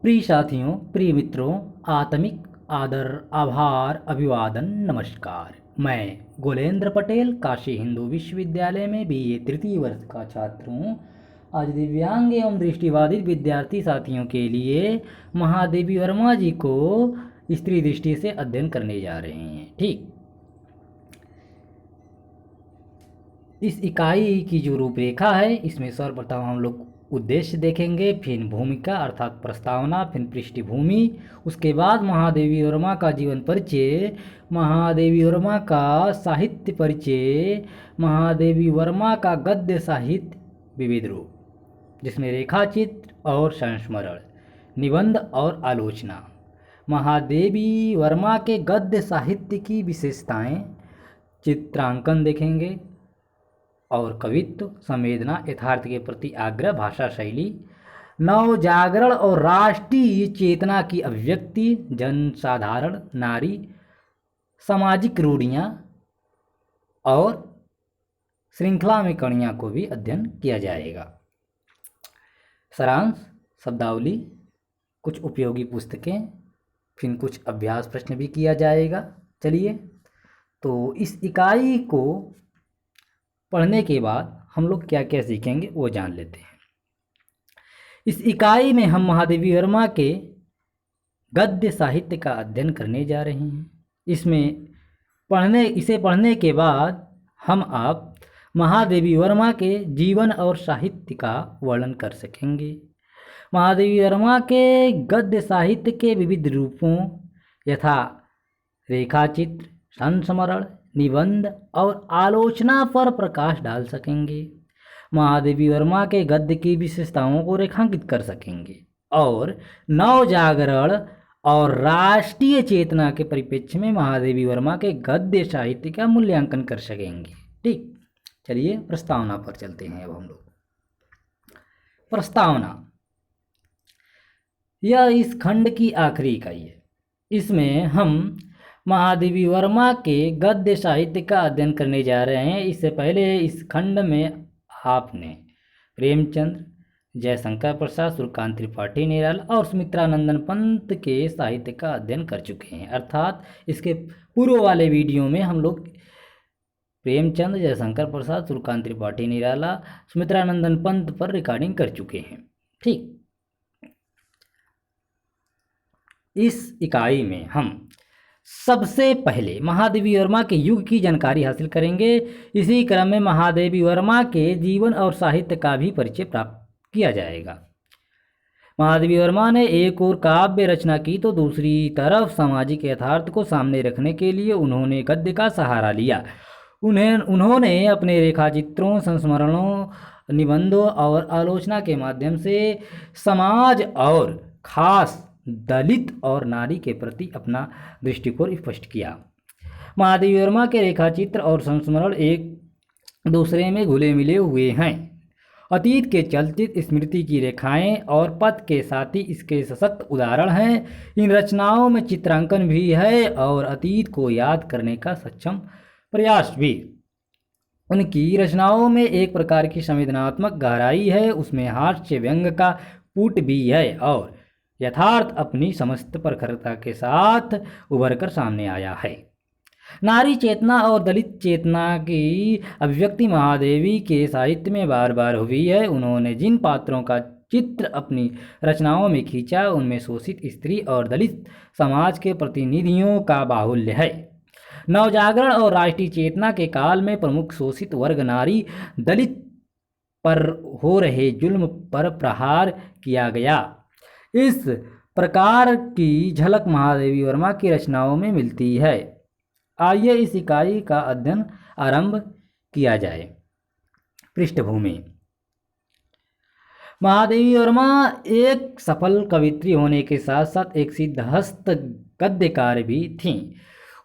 प्रिय साथियों, प्रिय मित्रों, आत्मिक आदर, आभार, अभिवादन, नमस्कार। मैं गोलेंद्र पटेल काशी हिंदू विश्वविद्यालय में बीए तृतीय वर्ष का छात्र हूँ। आज दिव्यांग एवं दृष्टिबाधित विद्यार्थी साथियों के लिए महादेवी वर्मा जी को स्त्री दृष्टि से अध्ययन करने जा रहे हैं। ठीक, इस इकाई की जो रूपरेखा है, इसमें सर्वप्रथम हम लोग उद्देश्य देखेंगे, फिर भूमिका अर्थात प्रस्तावना, फिर पृष्ठभूमि, उसके बाद महादेवी वर्मा का जीवन परिचय, महादेवी वर्मा का साहित्य परिचय, महादेवी वर्मा का गद्य साहित्य विविध रूप, जिसमें रेखाचित्र और संस्मरण, निबंध और आलोचना, महादेवी वर्मा के गद्य साहित्य की विशेषताएं, चित्रांकन देखेंगे और कवित्व, संवेदना, यथार्थ के प्रति आग्रह, भाषा शैली, नव जागरण और राष्ट्रीय चेतना की अभिव्यक्ति, जनसाधारण, नारी, सामाजिक रूढ़ियाँ और श्रृंखला में कड़ियाँ को भी अध्ययन किया जाएगा। सारांश, शब्दावली, कुछ उपयोगी पुस्तकें, फिर कुछ अभ्यास प्रश्न भी किया जाएगा। चलिए, तो इस इकाई को पढ़ने के बाद हम लोग क्या क्या सीखेंगे वो जान लेते हैं। इस इकाई में हम महादेवी वर्मा के गद्य साहित्य का अध्ययन करने जा रहे हैं। इसे पढ़ने के बाद हम आप महादेवी वर्मा के जीवन और साहित्य का वर्णन कर सकेंगे। महादेवी वर्मा के गद्य साहित्य के विविध रूपों यथा रेखाचित्र, संस्मरण, निबंध और आलोचना पर प्रकाश डाल सकेंगे। महादेवी वर्मा के गद्य की विशेषताओं को रेखांकित कर सकेंगे और नव जागरण और राष्ट्रीय चेतना के परिप्रेक्ष्य में महादेवी वर्मा के गद्य साहित्य का मूल्यांकन कर सकेंगे। ठीक, चलिए प्रस्तावना पर चलते हैं। अब हम लोग प्रस्तावना, यह इस खंड की आखिरी इकाई है। इसमें हम महादेवी वर्मा के गद्य साहित्य का अध्ययन करने जा रहे हैं। इससे पहले इस खंड में आपने प्रेमचंद, जयशंकर प्रसाद, सूर्यकांत त्रिपाठी निराला और सुमित्रानंदन पंत के साहित्य का अध्ययन कर चुके हैं। अर्थात इसके पूर्व वाले वीडियो में हम लोग प्रेमचंद, जयशंकर प्रसाद, सूर्यकांत त्रिपाठी निराला, सुमित्रानंदन पंत पर रिकॉर्डिंग कर चुके हैं। ठीक, इस इकाई में हम सबसे पहले महादेवी वर्मा के युग की जानकारी हासिल करेंगे। इसी क्रम में महादेवी वर्मा के जीवन और साहित्य का भी परिचय प्राप्त किया जाएगा। महादेवी वर्मा ने एक और काव्य रचना की तो दूसरी तरफ सामाजिक यथार्थ को सामने रखने के लिए उन्होंने गद्य का सहारा लिया। उन्होंने अपने रेखाचित्रों, संस्मरणों, निबंधों और आलोचना के माध्यम से समाज और खास दलित और नारी के प्रति अपना दृष्टिकोण स्पष्ट किया। महादेवी वर्मा के रेखाचित्र और संस्मरण एक दूसरे में घुले मिले हुए हैं। अतीत के चलचित्र, स्मृति की रेखाएं और पथ के साथी इसके सशक्त उदाहरण हैं। इन रचनाओं में चित्रांकन भी है और अतीत को याद करने का सक्षम प्रयास भी। उनकी रचनाओं में एक प्रकार की संवेदनात्मक गहराई है, उसमें हास्य व्यंग का पुट भी है और यथार्थ अपनी समस्त प्रखरता के साथ उभरकर सामने आया है। नारी चेतना और दलित चेतना की अभिव्यक्ति महादेवी के साहित्य में बार बार हुई है। उन्होंने जिन पात्रों का चित्र अपनी रचनाओं में खींचा उनमें शोषित स्त्री और दलित समाज के प्रतिनिधियों का बाहुल्य है। नवजागरण और राष्ट्रीय चेतना के काल में प्रमुख शोषित वर्ग नारी दलित पर हो रहे जुल्म पर प्रहार किया गया। इस प्रकार की झलक महादेवी वर्मा की रचनाओं में मिलती है। आइए इस इकाई का अध्ययन आरंभ किया जाए। पृष्ठभूमि, महादेवी वर्मा एक सफल कवियत्री होने के साथ साथ एक सिद्धहस्त गद्यकार भी थीं।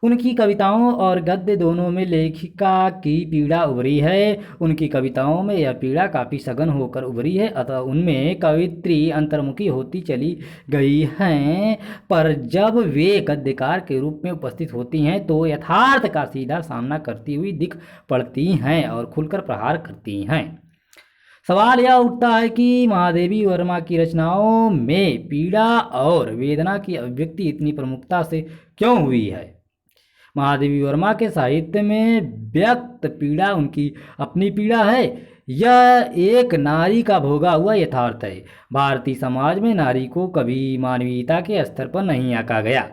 उनकी कविताओं और गद्य दोनों में लेखिका की पीड़ा उभरी है। उनकी कविताओं में यह पीड़ा काफ़ी सघन होकर उभरी है, अतः उनमें कवित्री अंतर्मुखी होती चली गई हैं। पर जब वे गद्यकार के रूप में उपस्थित होती हैं तो यथार्थ का सीधा सामना करती हुई दिख पड़ती हैं और खुलकर प्रहार करती हैं। सवाल यह उठता है कि महादेवी वर्मा की रचनाओं में पीड़ा और वेदना की अभिव्यक्ति इतनी प्रमुखता से क्यों हुई है। महादेवी वर्मा के साहित्य में व्यक्त पीड़ा उनकी अपनी पीड़ा है, यह एक नारी का भोगा हुआ यथार्थ है। भारतीय समाज में नारी को कभी मानवीयता के स्तर पर नहीं आंका गया।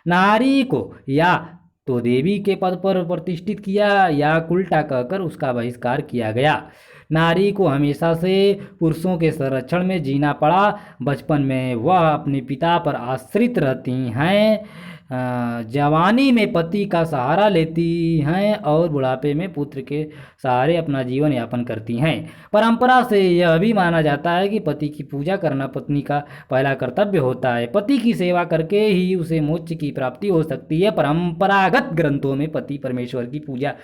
नारी को या तो देवी के पद पर प्रतिष्ठित किया या उल्टा कहकर उसका बहिष्कार किया गया। नारी को हमेशा से पुरुषों के संरक्षण में जीना पड़ा। बचपन में वह अपने पिता पर आश्रित रहती हैं, जवानी में पति का सहारा लेती हैं और बुढ़ापे में पुत्र के सहारे अपना जीवन यापन करती हैं। परंपरा से यह भी माना जाता है कि पति की पूजा करना पत्नी का पहला कर्तव्य होता है। पति की सेवा करके ही उसे मोक्ष की प्राप्ति हो सकती है। परंपरागत ग्रंथों में पति परमेश्वर की पूजा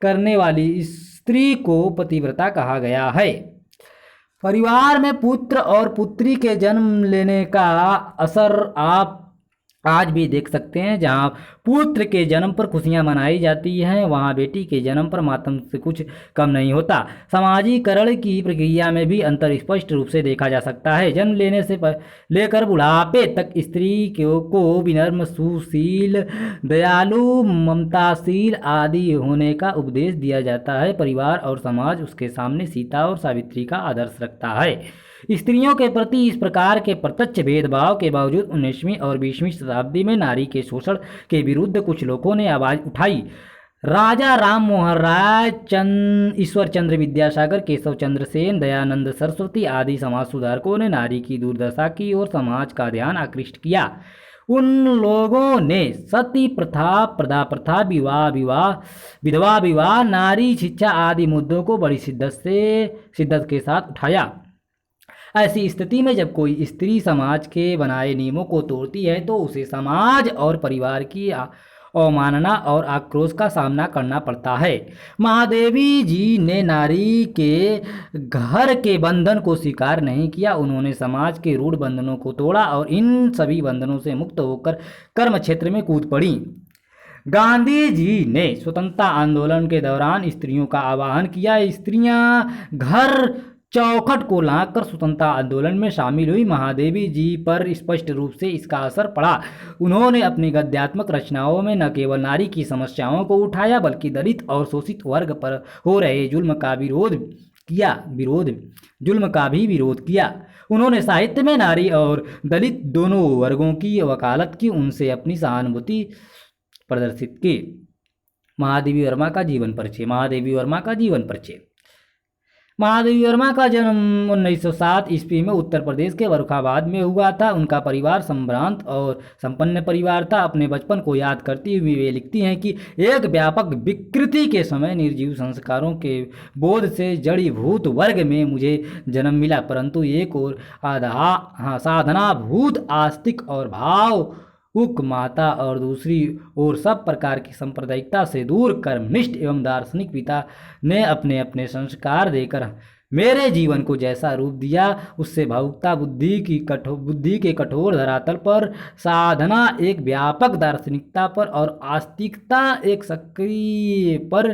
करने वाली स्त्री को पतिव्रता कहा गया है। परिवार में पुत्र और पुत्री के जन्म लेने का असर आप आज भी देख सकते हैं। जहां पुत्र के जन्म पर खुशियां मनाई जाती हैं, वहां बेटी के जन्म पर मातम से कुछ कम नहीं होता। समाजीकरण की प्रक्रिया में भी अंतर स्पष्ट रूप से देखा जा सकता है। जन्म लेने से लेकर बुढ़ापे तक स्त्री को विनम्र, सुशील, दयालु, ममताशील आदि होने का उपदेश दिया जाता है। परिवार और समाज उसके सामने सीता और सावित्री का आदर्श रखता है। स्त्रियों के प्रति इस प्रकार के प्रत्यक्ष भेदभाव के बावजूद 19वीं और 20वीं शताब्दी में नारी के शोषण के विरुद्ध कुछ लोगों ने आवाज उठाई। राजा राम मोहन राय, ईश्वर चंद्र विद्यासागर, केशव चंद्र सेन, दयानंद सरस्वती आदि समाज सुधारकों ने नारी की दुर्दशा की ओर समाज का ध्यान आकृष्ट किया। उन लोगों ने सती प्रथा, प्रदा प्रथा, विधवा विवाह, नारी शिक्षा आदि मुद्दों को बड़ी शिद्दत के साथ उठाया। ऐसी स्थिति में जब कोई स्त्री समाज के बनाए नियमों को तोड़ती है तो उसे समाज और परिवार की अवमानना और आक्रोश का सामना करना पड़ता है। महादेवी जी ने नारी के घर के बंधन को स्वीकार नहीं किया। उन्होंने समाज के रूढ़ बंधनों को तोड़ा और इन सभी बंधनों से मुक्त होकर कर्म क्षेत्र में कूद पड़ी। गांधी जी ने स्वतंत्रता आंदोलन के दौरान स्त्रियों का आह्वान किया। स्त्रियां घर चौखट को लाकर स्वतंत्रता आंदोलन में शामिल हुई। महादेवी जी पर स्पष्ट रूप से इसका असर पड़ा। उन्होंने अपनी गद्यात्मक रचनाओं में न केवल नारी की समस्याओं को उठाया बल्कि दलित और शोषित वर्ग पर हो रहे जुल्म का भी विरोध किया। उन्होंने साहित्य में नारी और दलित दोनों वर्गों की वकालत की, उनसे अपनी सहानुभूति प्रदर्शित की। महादेवी वर्मा का जीवन परिचय। महादेवी वर्मा का जन्म 1907 ईस्वी में उत्तर प्रदेश के फर्रुखाबाद में हुआ था। उनका परिवार संभ्रांत और संपन्न परिवार था। अपने बचपन को याद करती हुई वे लिखती हैं कि एक व्यापक विकृति के समय निर्जीव संस्कारों के बोध से जड़ीभूत वर्ग में मुझे जन्म मिला, परंतु एक और साधनाभूत आस्तिक और भाव उक माता और दूसरी ओर सब प्रकार की सांप्रदायिकता से दूर कर्मनिष्ठ एवं दार्शनिक पिता ने अपने अपने संस्कार देकर मेरे जीवन को जैसा रूप दिया उससे भावुकता बुद्धि के कठोर धरातल पर, साधना एक व्यापक दार्शनिकता पर और आस्तिकता एक सक्रिय पर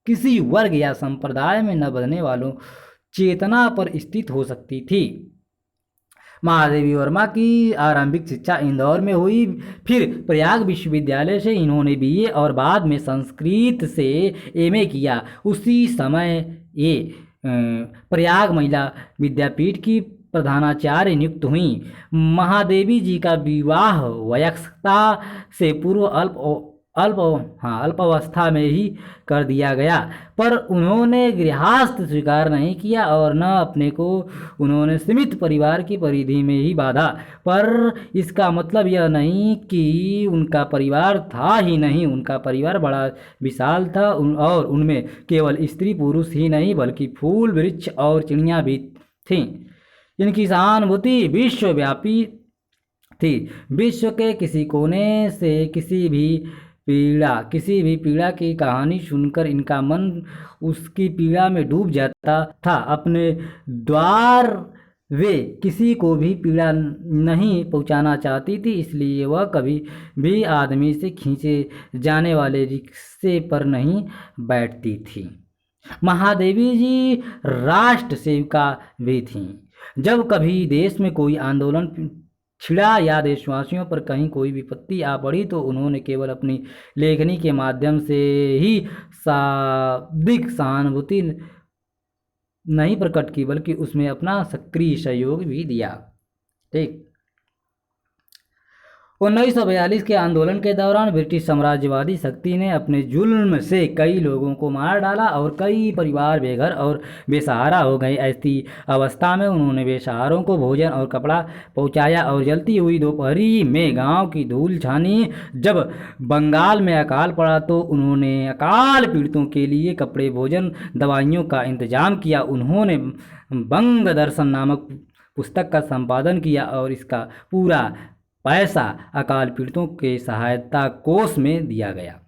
किसी वर्ग या संप्रदाय में न बदलने वालों चेतना पर स्थित हो सकती थी। महादेवी वर्मा की आरंभिक शिक्षा इंदौर में हुई। फिर प्रयाग विश्वविद्यालय से इन्होंने बीए और बाद में संस्कृत से एमए किया। उसी समय ये प्रयाग महिला विद्यापीठ की प्रधानाचार्य नियुक्त हुई। महादेवी जी का विवाह वयस्कता से पूर्व अल्पावस्था में ही कर दिया गया, पर उन्होंने गृहस्थ स्वीकार नहीं किया और न अपने को उन्होंने सीमित परिवार की परिधि में ही बांधा। पर इसका मतलब यह नहीं कि उनका परिवार था ही नहीं, उनका परिवार बड़ा विशाल था और उनमें केवल स्त्री पुरुष ही नहीं बल्कि फूल, वृक्ष और चिड़ियाँ भी थीं। इनकी सहानुभूति विश्वव्यापी थी। विश्व के किसी कोने से किसी भी पीड़ा की कहानी सुनकर इनका मन उसकी पीड़ा में डूब जाता था। अपने द्वार वे किसी को भी पीड़ा नहीं पहुंचाना चाहती थी, इसलिए वह कभी भी आदमी से खींचे जाने वाले रिक्शे पर नहीं बैठती थी। महादेवी जी राष्ट्र सेविका भी थीं। जब कभी देश में कोई आंदोलन छिड़ा या देशवासियों पर कहीं कोई विपत्ति आ पड़ी तो उन्होंने केवल अपनी लेखनी के माध्यम से ही शाब्दिक सहानुभूति नहीं प्रकट की, बल्कि उसमें अपना सक्रिय सहयोग भी दिया। ठीक। 1942 के आंदोलन के दौरान ब्रिटिश साम्राज्यवादी शक्ति ने अपने जुल्म से कई लोगों को मार डाला और कई परिवार बेघर और बेसहारा हो गए। ऐसी अवस्था में उन्होंने बेसहारों को भोजन और कपड़ा पहुंचाया और जलती हुई दोपहरी में गांव की धूल छानी। जब बंगाल में अकाल पड़ा तो उन्होंने अकाल पीड़ितों के लिए कपड़े, भोजन, दवाइयों का इंतजाम किया। उन्होंने बंग दर्शन नामक पुस्तक का संपादन किया और इसका पूरा पैसा अकाल पीड़ितों के सहायता कोष में दिया गया।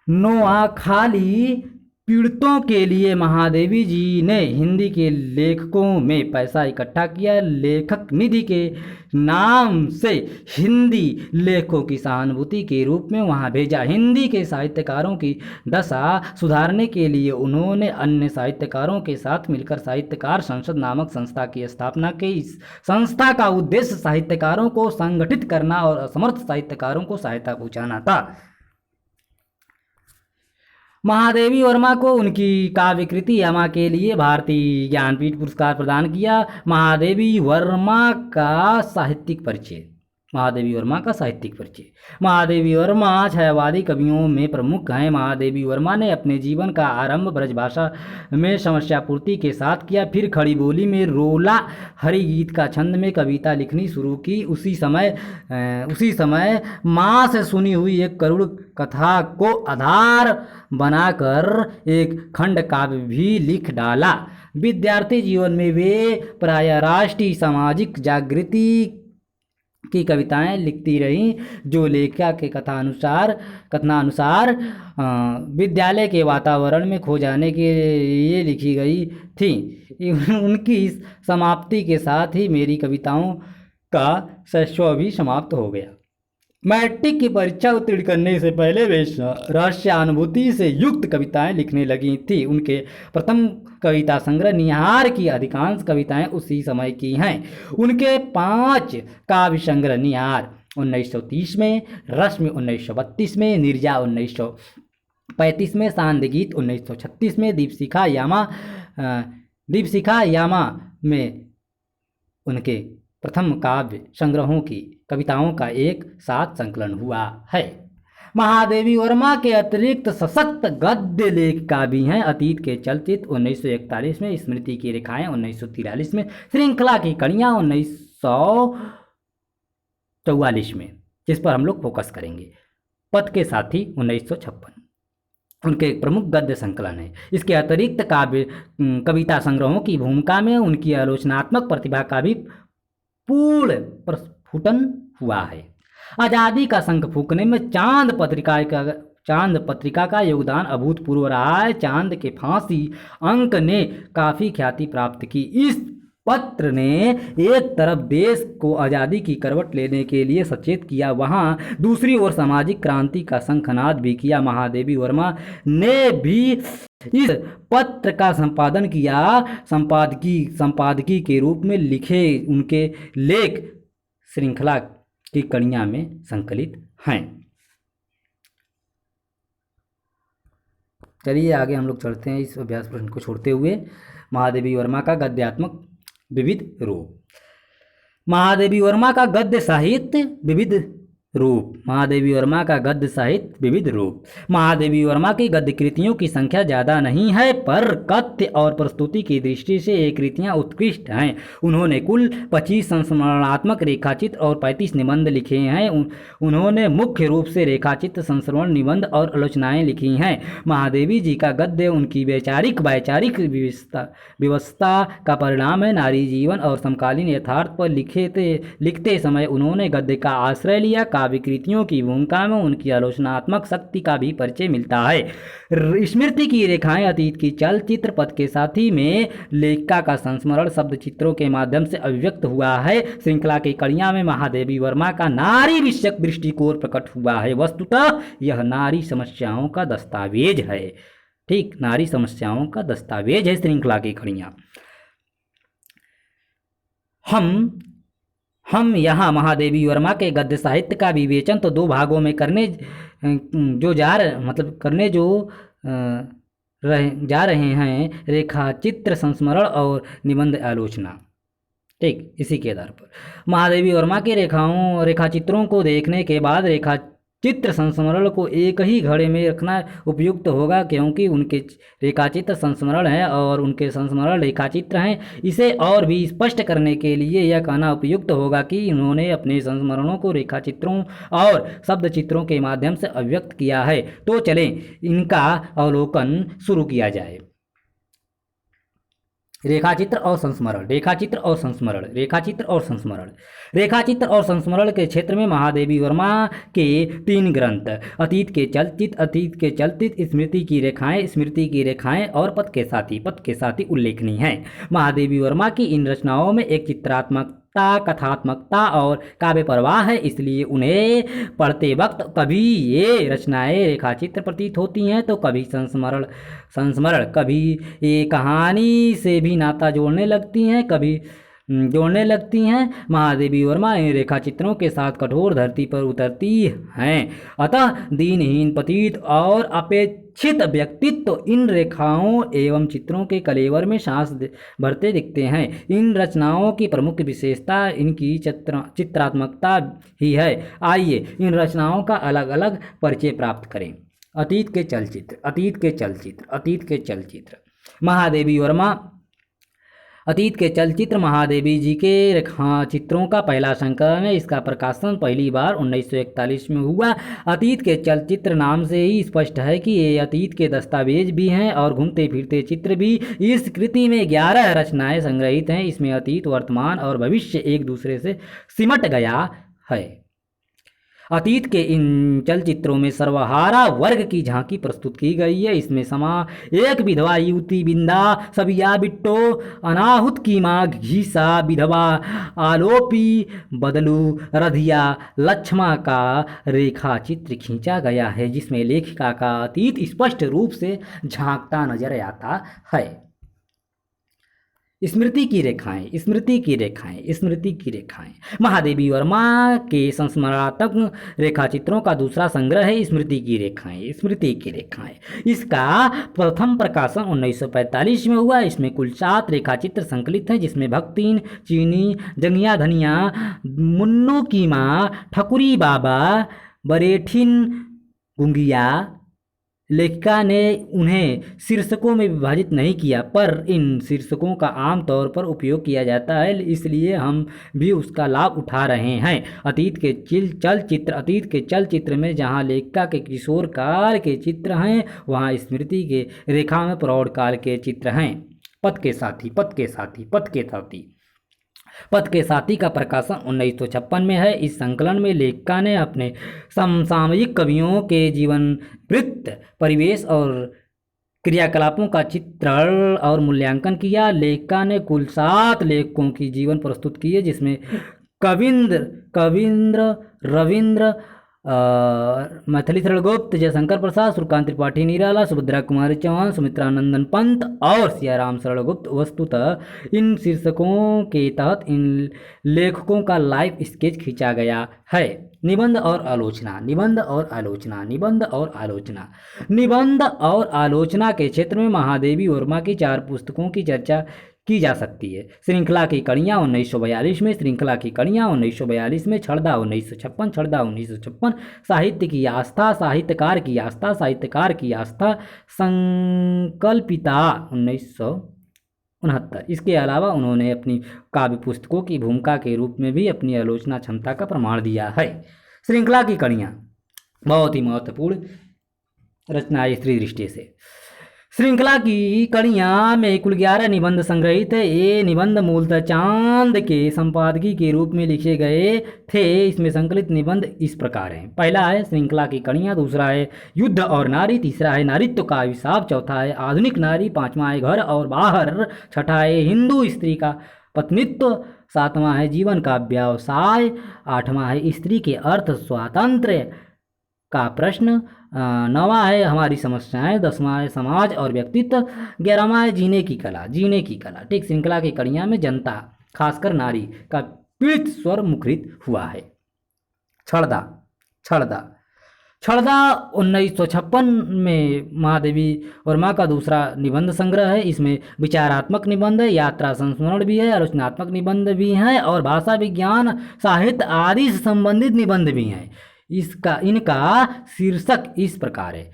नोआखाली पीड़ितों के लिए महादेवी जी ने हिंदी के लेखकों में पैसा इकट्ठा किया। लेखक निधि के नाम से हिंदी लेखकों की सहानुभूति के रूप में वहां भेजा। हिंदी के साहित्यकारों की दशा सुधारने के लिए उन्होंने अन्य साहित्यकारों के साथ मिलकर साहित्यकार संसद नामक संस्था की स्थापना की। इस संस्था का उद्देश्य साहित्यकारों को संगठित करना और असमर्थ साहित्यकारों को सहायता पहुंचाना था। महादेवी वर्मा को उनकी काव्य कृति यमा के लिए भारतीय ज्ञानपीठ पुरस्कार प्रदान किया। महादेवी वर्मा का साहित्यिक परिचय। महादेवी वर्मा का साहित्यिक परिचय। महादेवी वर्मा छायावादी कवियों में प्रमुख हैं। महादेवी वर्मा ने अपने जीवन का आरंभ ब्रजभाषा में समस्या पूर्ति के साथ किया, फिर खड़ी बोली में रोला हरि गीत का छंद में कविता लिखनी शुरू की। उसी समय माँ से सुनी हुई एक करुण कथा को आधार बनाकर एक खंड काव्य भी लिख डाला। विद्यार्थी जीवन में वे प्रायः राष्ट्रीय सामाजिक जागृति की कविताएं लिखती रहीं, जो लेखिका के कथनानुसार विद्यालय के वातावरण में खो जाने के लिए लिखी गई थी। उनकी इस समाप्ति के साथ ही मेरी कविताओं का शैशव भी समाप्त हो गया। मैट्रिक की परीक्षा उत्तीर्ण करने से पहले वे रहस्यानुभूति से युक्त कविताएं लिखने लगी थी। उनके प्रथम कविता संग्रह निहार की अधिकांश कविताएं उसी समय की हैं। उनके 5 काव्य संग्रह निहार 1930 में, रश्मि 1932 में, निर्जा 1935 में, सांध्य गीत 1936 में, दीपशिखा यामा में उनके प्रथम काव्य संग्रहों की कविताओं का एक साथ संकलन हुआ है। महादेवी वर्मा के अतिरिक्त सशक्त गद्य लेखिका भी हैं। अतीत के चलचित्र 1941 में, स्मृति की रेखाएं 1943 में, श्रृंखला की कड़ियां 1944 में, जिस पर हम लोग फोकस करेंगे। पथ के साथी 1956 उनके एक प्रमुख गद्य संकलन है। इसके अतिरिक्त कविता संग्रहों की भूमिका में उनकी आलोचनात्मक प्रतिभा का भी पूर्ण प्रस्फुटन हुआ है। आज़ादी का शंख फूंकने में चांद पत्रिका का योगदान अभूतपूर्व रहा है। चांद के फांसी अंक ने काफ़ी ख्याति प्राप्त की। इस पत्र ने एक तरफ देश को आज़ादी की करवट लेने के लिए सचेत किया, वहाँ दूसरी ओर सामाजिक क्रांति का शंखनाद भी किया। महादेवी वर्मा ने भी इस पत्र का संपादन किया। संपादकी के रूप में लिखे उनके लेख श्रृंखला की कड़ियां में संकलित हैं। चलिए आगे हम लोग चलते हैं इस अभ्यास प्रश्न को छोड़ते हुए। महादेवी वर्मा का गद्यात्मक विविध रूप। महादेवी वर्मा का गद्य साहित्य विविध रूप। महादेवी वर्मा का गद्य साहित्य विविध रूप। महादेवी वर्मा की गद्य कृतियों की संख्या ज़्यादा नहीं है, पर कथ्य और प्रस्तुति की दृष्टि से ये कृतियाँ उत्कृष्ट हैं। उन्होंने कुल 25 संस्मरणात्मक रेखाचित्र और 35 निबंध लिखे हैं। उन्होंने मुख्य रूप से रेखाचित्र, संस्मरण, निबंध और आलोचनाएँ लिखी हैं। महादेवी जी का गद्य उनकी वैचारिक व्यवस्था का परिणाम है। नारी जीवन और समकालीन यथार्थ पर लिखते समय उन्होंने गद्य का आश्रय लिया। काव्य कृतियों की भूमिका में उनकी आलोचनात्मक शक्ति का भी परिचय मिलता है। स्मृति की रेखाएं अतीत की चलचित्र पथ के साथी में लेखिका का संस्मरण शब्द चित्रों के माध्यम से अभिव्यक्त हुआ है। श्रृंखला की कड़ियां में महादेवी वर्मा का नारी विषयक दृष्टिकोण प्रकट हुआ है। वस्तुतः यह नारी समस्याओं का दस्तावेज है। ठीक, नारी समस्याओं का दस्तावेज है श्रृंखला की कड़ियाँ। हम यहाँ महादेवी वर्मा के गद्य साहित्य का विवेचन तो दो भागों में करने जा रहे हैं, रेखा चित्र संस्मरण और निबंध आलोचना। ठीक, इसी के आधार पर महादेवी वर्मा के रेखा चित्रों को देखने के बाद रेखा चित्र संस्मरण को एक ही घड़े में रखना उपयुक्त होगा, क्योंकि उनके रेखाचित्र संस्मरण है और उनके संस्मरण रेखाचित्र हैं। इसे और भी स्पष्ट करने के लिए यह कहना उपयुक्त होगा कि उन्होंने अपने संस्मरणों को रेखाचित्रों और शब्द चित्रों के माध्यम से अभिव्यक्त किया है। तो चलें इनका अवलोकन शुरू किया जाए। रेखाचित्र और संस्मरण, रेखाचित्र और संस्मरण, रेखाचित्र और संस्मरण। रेखाचित्र और संस्मरण के क्षेत्र में महादेवी वर्मा के 3 ग्रंथ अतीत के चलचित्र, स्मृति की रेखाएं और पथ के साथी उल्लेखनीय हैं। महादेवी वर्मा की इन रचनाओं में एक चित्रात्मकता, कथात्मकता और काव्य प्रवाह है, इसलिए उन्हें पढ़ते वक्त कभी ये रचनाएं रेखाचित्र प्रतीत होती हैं तो कभी संस्मरण, कभी ये कहानी से भी नाता जोड़ने लगती हैं। महादेवी वर्मा इन रेखाचित्रों के साथ कठोर धरती पर उतरती हैं, अतः दीनहीन, पतित और अपेक्षित व्यक्तित्व इन रेखाओं एवं चित्रों के कलेवर में सांस भरते दिखते हैं। इन रचनाओं की प्रमुख विशेषता इनकी चित्रात्मकता ही है। आइए इन रचनाओं का अलग अलग परिचय प्राप्त करें। अतीत के चलचित्र। महादेवी वर्मा अतीत के चलचित्र महादेवी जी के रेखाचित्रों का पहला संकलन है। इसका प्रकाशन पहली बार 1941 में हुआ। अतीत के चलचित्र नाम से ही स्पष्ट है कि ये अतीत के दस्तावेज भी हैं और घूमते फिरते चित्र भी। इस कृति में 11 रचनाएं संग्रहित हैं। इसमें अतीत, वर्तमान और भविष्य एक दूसरे से सिमट गया है। अतीत के इन चलचित्रों में सर्वहारा वर्ग की झांकी प्रस्तुत की गई है। इसमें समा एक विधवा युवती बिंदा, सबिया बिट्टो, अनाहुत की माँ घीसा, विधवा आलोपी, बदलू, रधिया, लक्ष्मा का रेखा चित्र खींचा गया है, जिसमें लेखिका का अतीत स्पष्ट रूप से झांकता नजर आता है। स्मृति की रेखाएं। महादेवी वर्मा के संस्मरणात्मक रेखाचित्रों का दूसरा संग्रह है स्मृति की रेखाएं। इसका प्रथम प्रकाशन 1945 में हुआ। इसमें कुल 7 रेखाचित्र संकलित हैं, जिसमें भक्तिन, चीनी, जंगिया धनिया, मुन्नू की माँ, ठकुरी बाबा, बरेठिन, गुंगिया। लेखिका ने उन्हें शीर्षकों में विभाजित नहीं किया, पर इन शीर्षकों का आम तौर पर उपयोग किया जाता है, इसलिए हम भी उसका लाभ उठा रहे हैं। अतीत के चलचित्र में जहां लेखिका के किशोर काल के चित्र हैं, वहां स्मृति के रेखा में प्रौढ़ काल के चित्र हैं। पथ के साथी का प्रकाशन 1956 में है। इस संकलन में लेखिका ने अपने समसामयिक कवियों के जीवन वृत्त, परिवेश और क्रियाकलापों का चित्रण और मूल्यांकन किया। लेखिका ने कुल 7 लेखकों की जीवन प्रस्तुत की है, जिसमें कविंद्र, रविंद्र, मैथिली शरणगुप्त, जयशंकर प्रसाद, सुरकांत त्रिपाठी निराला, सुभद्रा कुमारी चौहान, सुमित्रा नंदन पंत और सियाराम शरणगुप्त। वस्तुतः इन शीर्षकों के तहत इन लेखकों का लाइव स्केच खींचा गया है। निबंध और आलोचना के क्षेत्र में महादेवी वर्मा की 4 पुस्तकों की चर्चा की जा सकती है। श्रृंखला की कड़ियाँ 1942 में, श्रृंखला की कड़ियाँ 1942 में, छड़दा 1956, साहित्य की आस्था, साहित्यकार की आस्था, संकल्पिता 1969। इसके अलावा उन्होंने अपनी काव्य पुस्तकों की भूमिका के रूप में भी अपनी आलोचना क्षमता का प्रमाण दिया है। श्रृंखला की कड़ियाँ बहुत ही महत्वपूर्ण रचना है स्त्री दृष्टि से। श्रृंखला की कड़ियाँ में कुल 11 निबंध संग्रहित है। ये निबंध मूलतः चांद के संपादकी के रूप में लिखे गए थे। इसमें संकलित निबंध इस प्रकार हैं। पहला है श्रृंखला की कड़ियाँ, दूसरा है युद्ध और नारी, तीसरा है नारीत्व का अभिशाप, चौथा है आधुनिक नारी, पांचवा है घर और बाहर, छठा है हिंदू स्त्री का पत्नित्व, सातवां है जीवन का व्यवसाय, आठवां है स्त्री के अर्थ स्वातंत्र्य, का प्रश्न, 9वां है हमारी समस्याएं, 10वां है समाज और व्यक्तित्व, 11वां है जीने की कला, जीने की कला। ठीक, श्रृंखला की कड़ियाँ में जनता खासकर नारी का पीड़ित स्वर मुखरित हुआ है। छड़दा, छड़दा, छड़दा 1956 में महादेवी वर्मा का दूसरा निबंध संग्रह है। इसमें विचारात्मक निबंध है, यात्रा संस्मरण भी है, आलोचनात्मक निबंध भी हैं और भाषा विज्ञान साहित्य आदि से संबंधित निबंध भी हैं। इनका शीर्षक इस प्रकार है: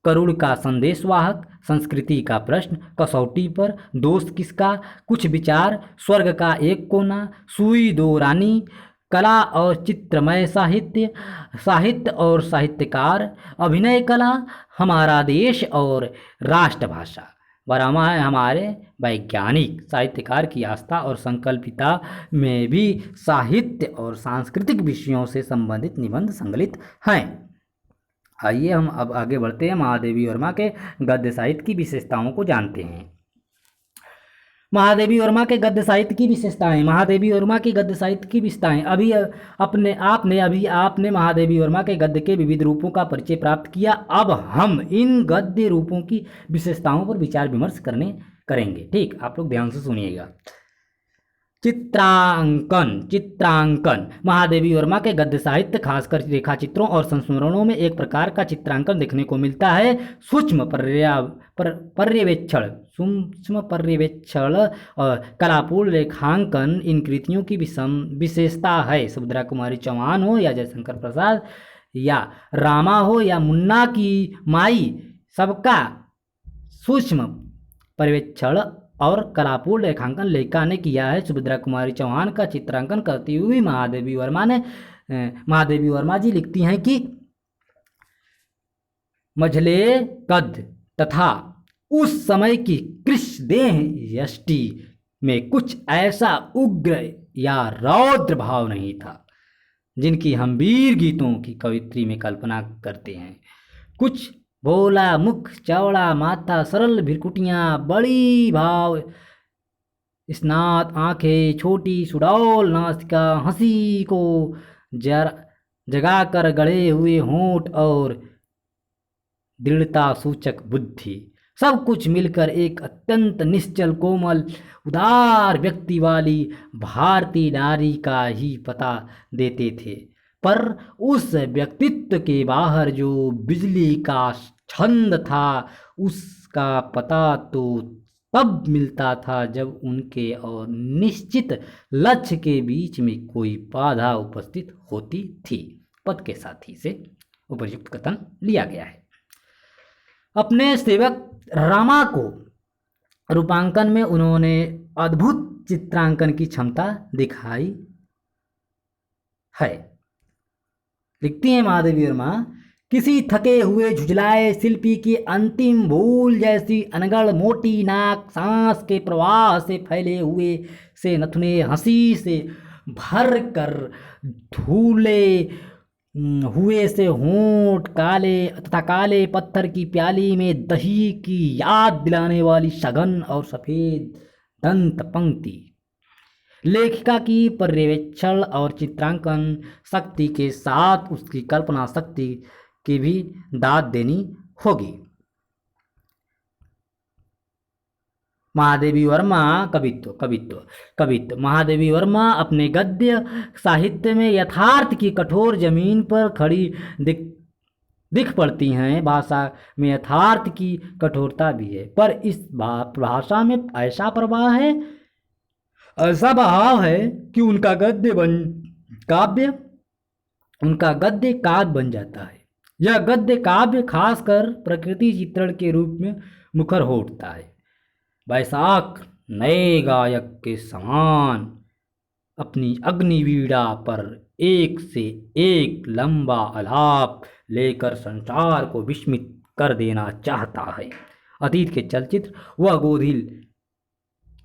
करुण का संदेशवाहक, संस्कृति का प्रश्न, कसौटी पर, दोस्त किसका, कुछ विचार, स्वर्ग का एक कोना, सुई दो रानी, कला और चित्रमय साहित्य, साहित्य और साहित्यकार, अभिनय कला, हमारा देश और राष्ट्रभाषा। 12वां है हमारे वैज्ञानिक साहित्यकार की आस्था और संकल्पिता में भी साहित्य और सांस्कृतिक विषयों से संबंधित निबंध संकलित हैं। आइए हम अब आगे बढ़ते हैं, महादेवी वर्मा के गद्य साहित्य की विशेषताओं को जानते हैं। महादेवी वर्मा के गद्य साहित्य की विशेषताएं, महादेवी वर्मा की गद्य साहित्य की विशेषताएं। अभी आपने महादेवी वर्मा के गद्य के विविध रूपों का परिचय प्राप्त किया। अब हम इन गद्य रूपों की विशेषताओं पर विचार विमर्श करेंगे। ठीक, आप लोग ध्यान से सुनिएगा। चित्रांकन, चित्रांकन। महादेवी वर्मा के गद्य साहित्य खासकर रेखाचित्रों और संस्मरणों में एक प्रकार का चित्रांकन देखने को मिलता है। सूक्ष्म पर्यवेक्षण और कलापूर्ण रेखांकन इन कृतियों की विशेषता है। सुभद्रा कुमारी चौहान हो या जयशंकर प्रसाद या रामा हो या मुन्ना की माई, सबका सूक्ष्म पर्यवेक्षण और कलापूर्ण रेखांकन लेखिका ने किया है। सुभद्रा कुमारी चौहान का चित्रांकन करती हुई महादेवी वर्मा जी लिखती हैं कि मझले कद तथा उस समय की कृष्णदेह यष्टि में कुछ ऐसा उग्र या रौद्र भाव नहीं था जिनकी हम वीर गीतों की कवित्री में कल्पना करते हैं। कुछ भोला मुख, चौड़ा माथा, सरल भिरकुटियाँ, बड़ी भाव स्नात आंखें, छोटी सुडौल नासिका, हंसी को जगाकर गढ़े हुए होंठ और दृढ़ता सूचक बुद्धि, सब कुछ मिलकर एक अत्यंत निश्चल, कोमल, उदार व्यक्ति वाली भारतीय नारी का ही पता देते थे। पर उस व्यक्तित्व के बाहर जो बिजली का छंद था, उसका पता तो तब मिलता था जब उनके और निश्चित लक्ष्य के बीच में कोई बाधा उपस्थित होती थी। पद के साथी से उपर्युक्त कथन लिया गया है। अपने सेवक रामा को रूपांकन में उन्होंने अद्भुत चित्रांकन की क्षमता दिखाई है। लिखती हैं महादेवी वर्मा, किसी थके हुए झुझलाए शिल्पी की अंतिम भूल जैसी अनगढ़ मोटी नाक, सांस के प्रवाह से फैले हुए से नथुने, हंसी से भर कर धूले हुए से होंठ, काले तथा काले पत्थर की प्याली में दही की याद दिलाने वाली सघन और सफेद दंत पंक्ति। लेखिका की पर्यवेक्षण और चित्रांकन शक्ति के साथ उसकी कल्पना शक्ति की भी दाद देनी होगी। महादेवी वर्मा कवित्व। महादेवी वर्मा अपने गद्य साहित्य में यथार्थ की कठोर जमीन पर खड़ी दिख पड़ती हैं। भाषा में यथार्थ की कठोरता भी है, पर इस भाषा में ऐसा प्रवाह है, ऐसा बहाव है कि उनका गद्य काव्य बन जाता है। यह गद्य काव्य खासकर प्रकृति चित्रण के रूप में मुखर हो उठता है। वैशाख नए गायक के समान अपनी अग्निवीणा पर एक से एक लंबा आलाप लेकर संसार को विस्मित कर देना चाहता है। अतीत के चलचित्र, वह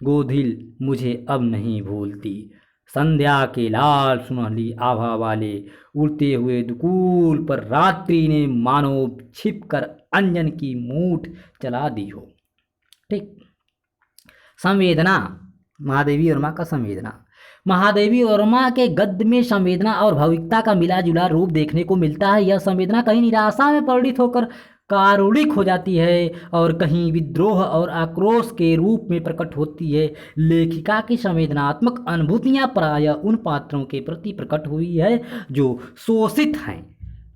गोधिल मुझे अब नहीं भूलती, संध्या के लाल सुनहली आभा वाले उड़ते हुए दुकूल पर रात्रि ने मानो छिपकर अंजन की मूठ चला दी हो। ठीक। संवेदना, महादेवी वर्मा का संवेदना। महादेवी वर्मा के गद्य में संवेदना और भावुकता का मिला जुला रूप देखने को मिलता है। यह संवेदना कहीं निराशा में परिणित होकर कारुणिक हो जाती है और कहीं विद्रोह और आक्रोश के रूप में प्रकट होती है। लेखिका की संवेदनात्मक अनुभूतियां प्रायः उन पात्रों के प्रति प्रकट हुई है जो शोषित हैं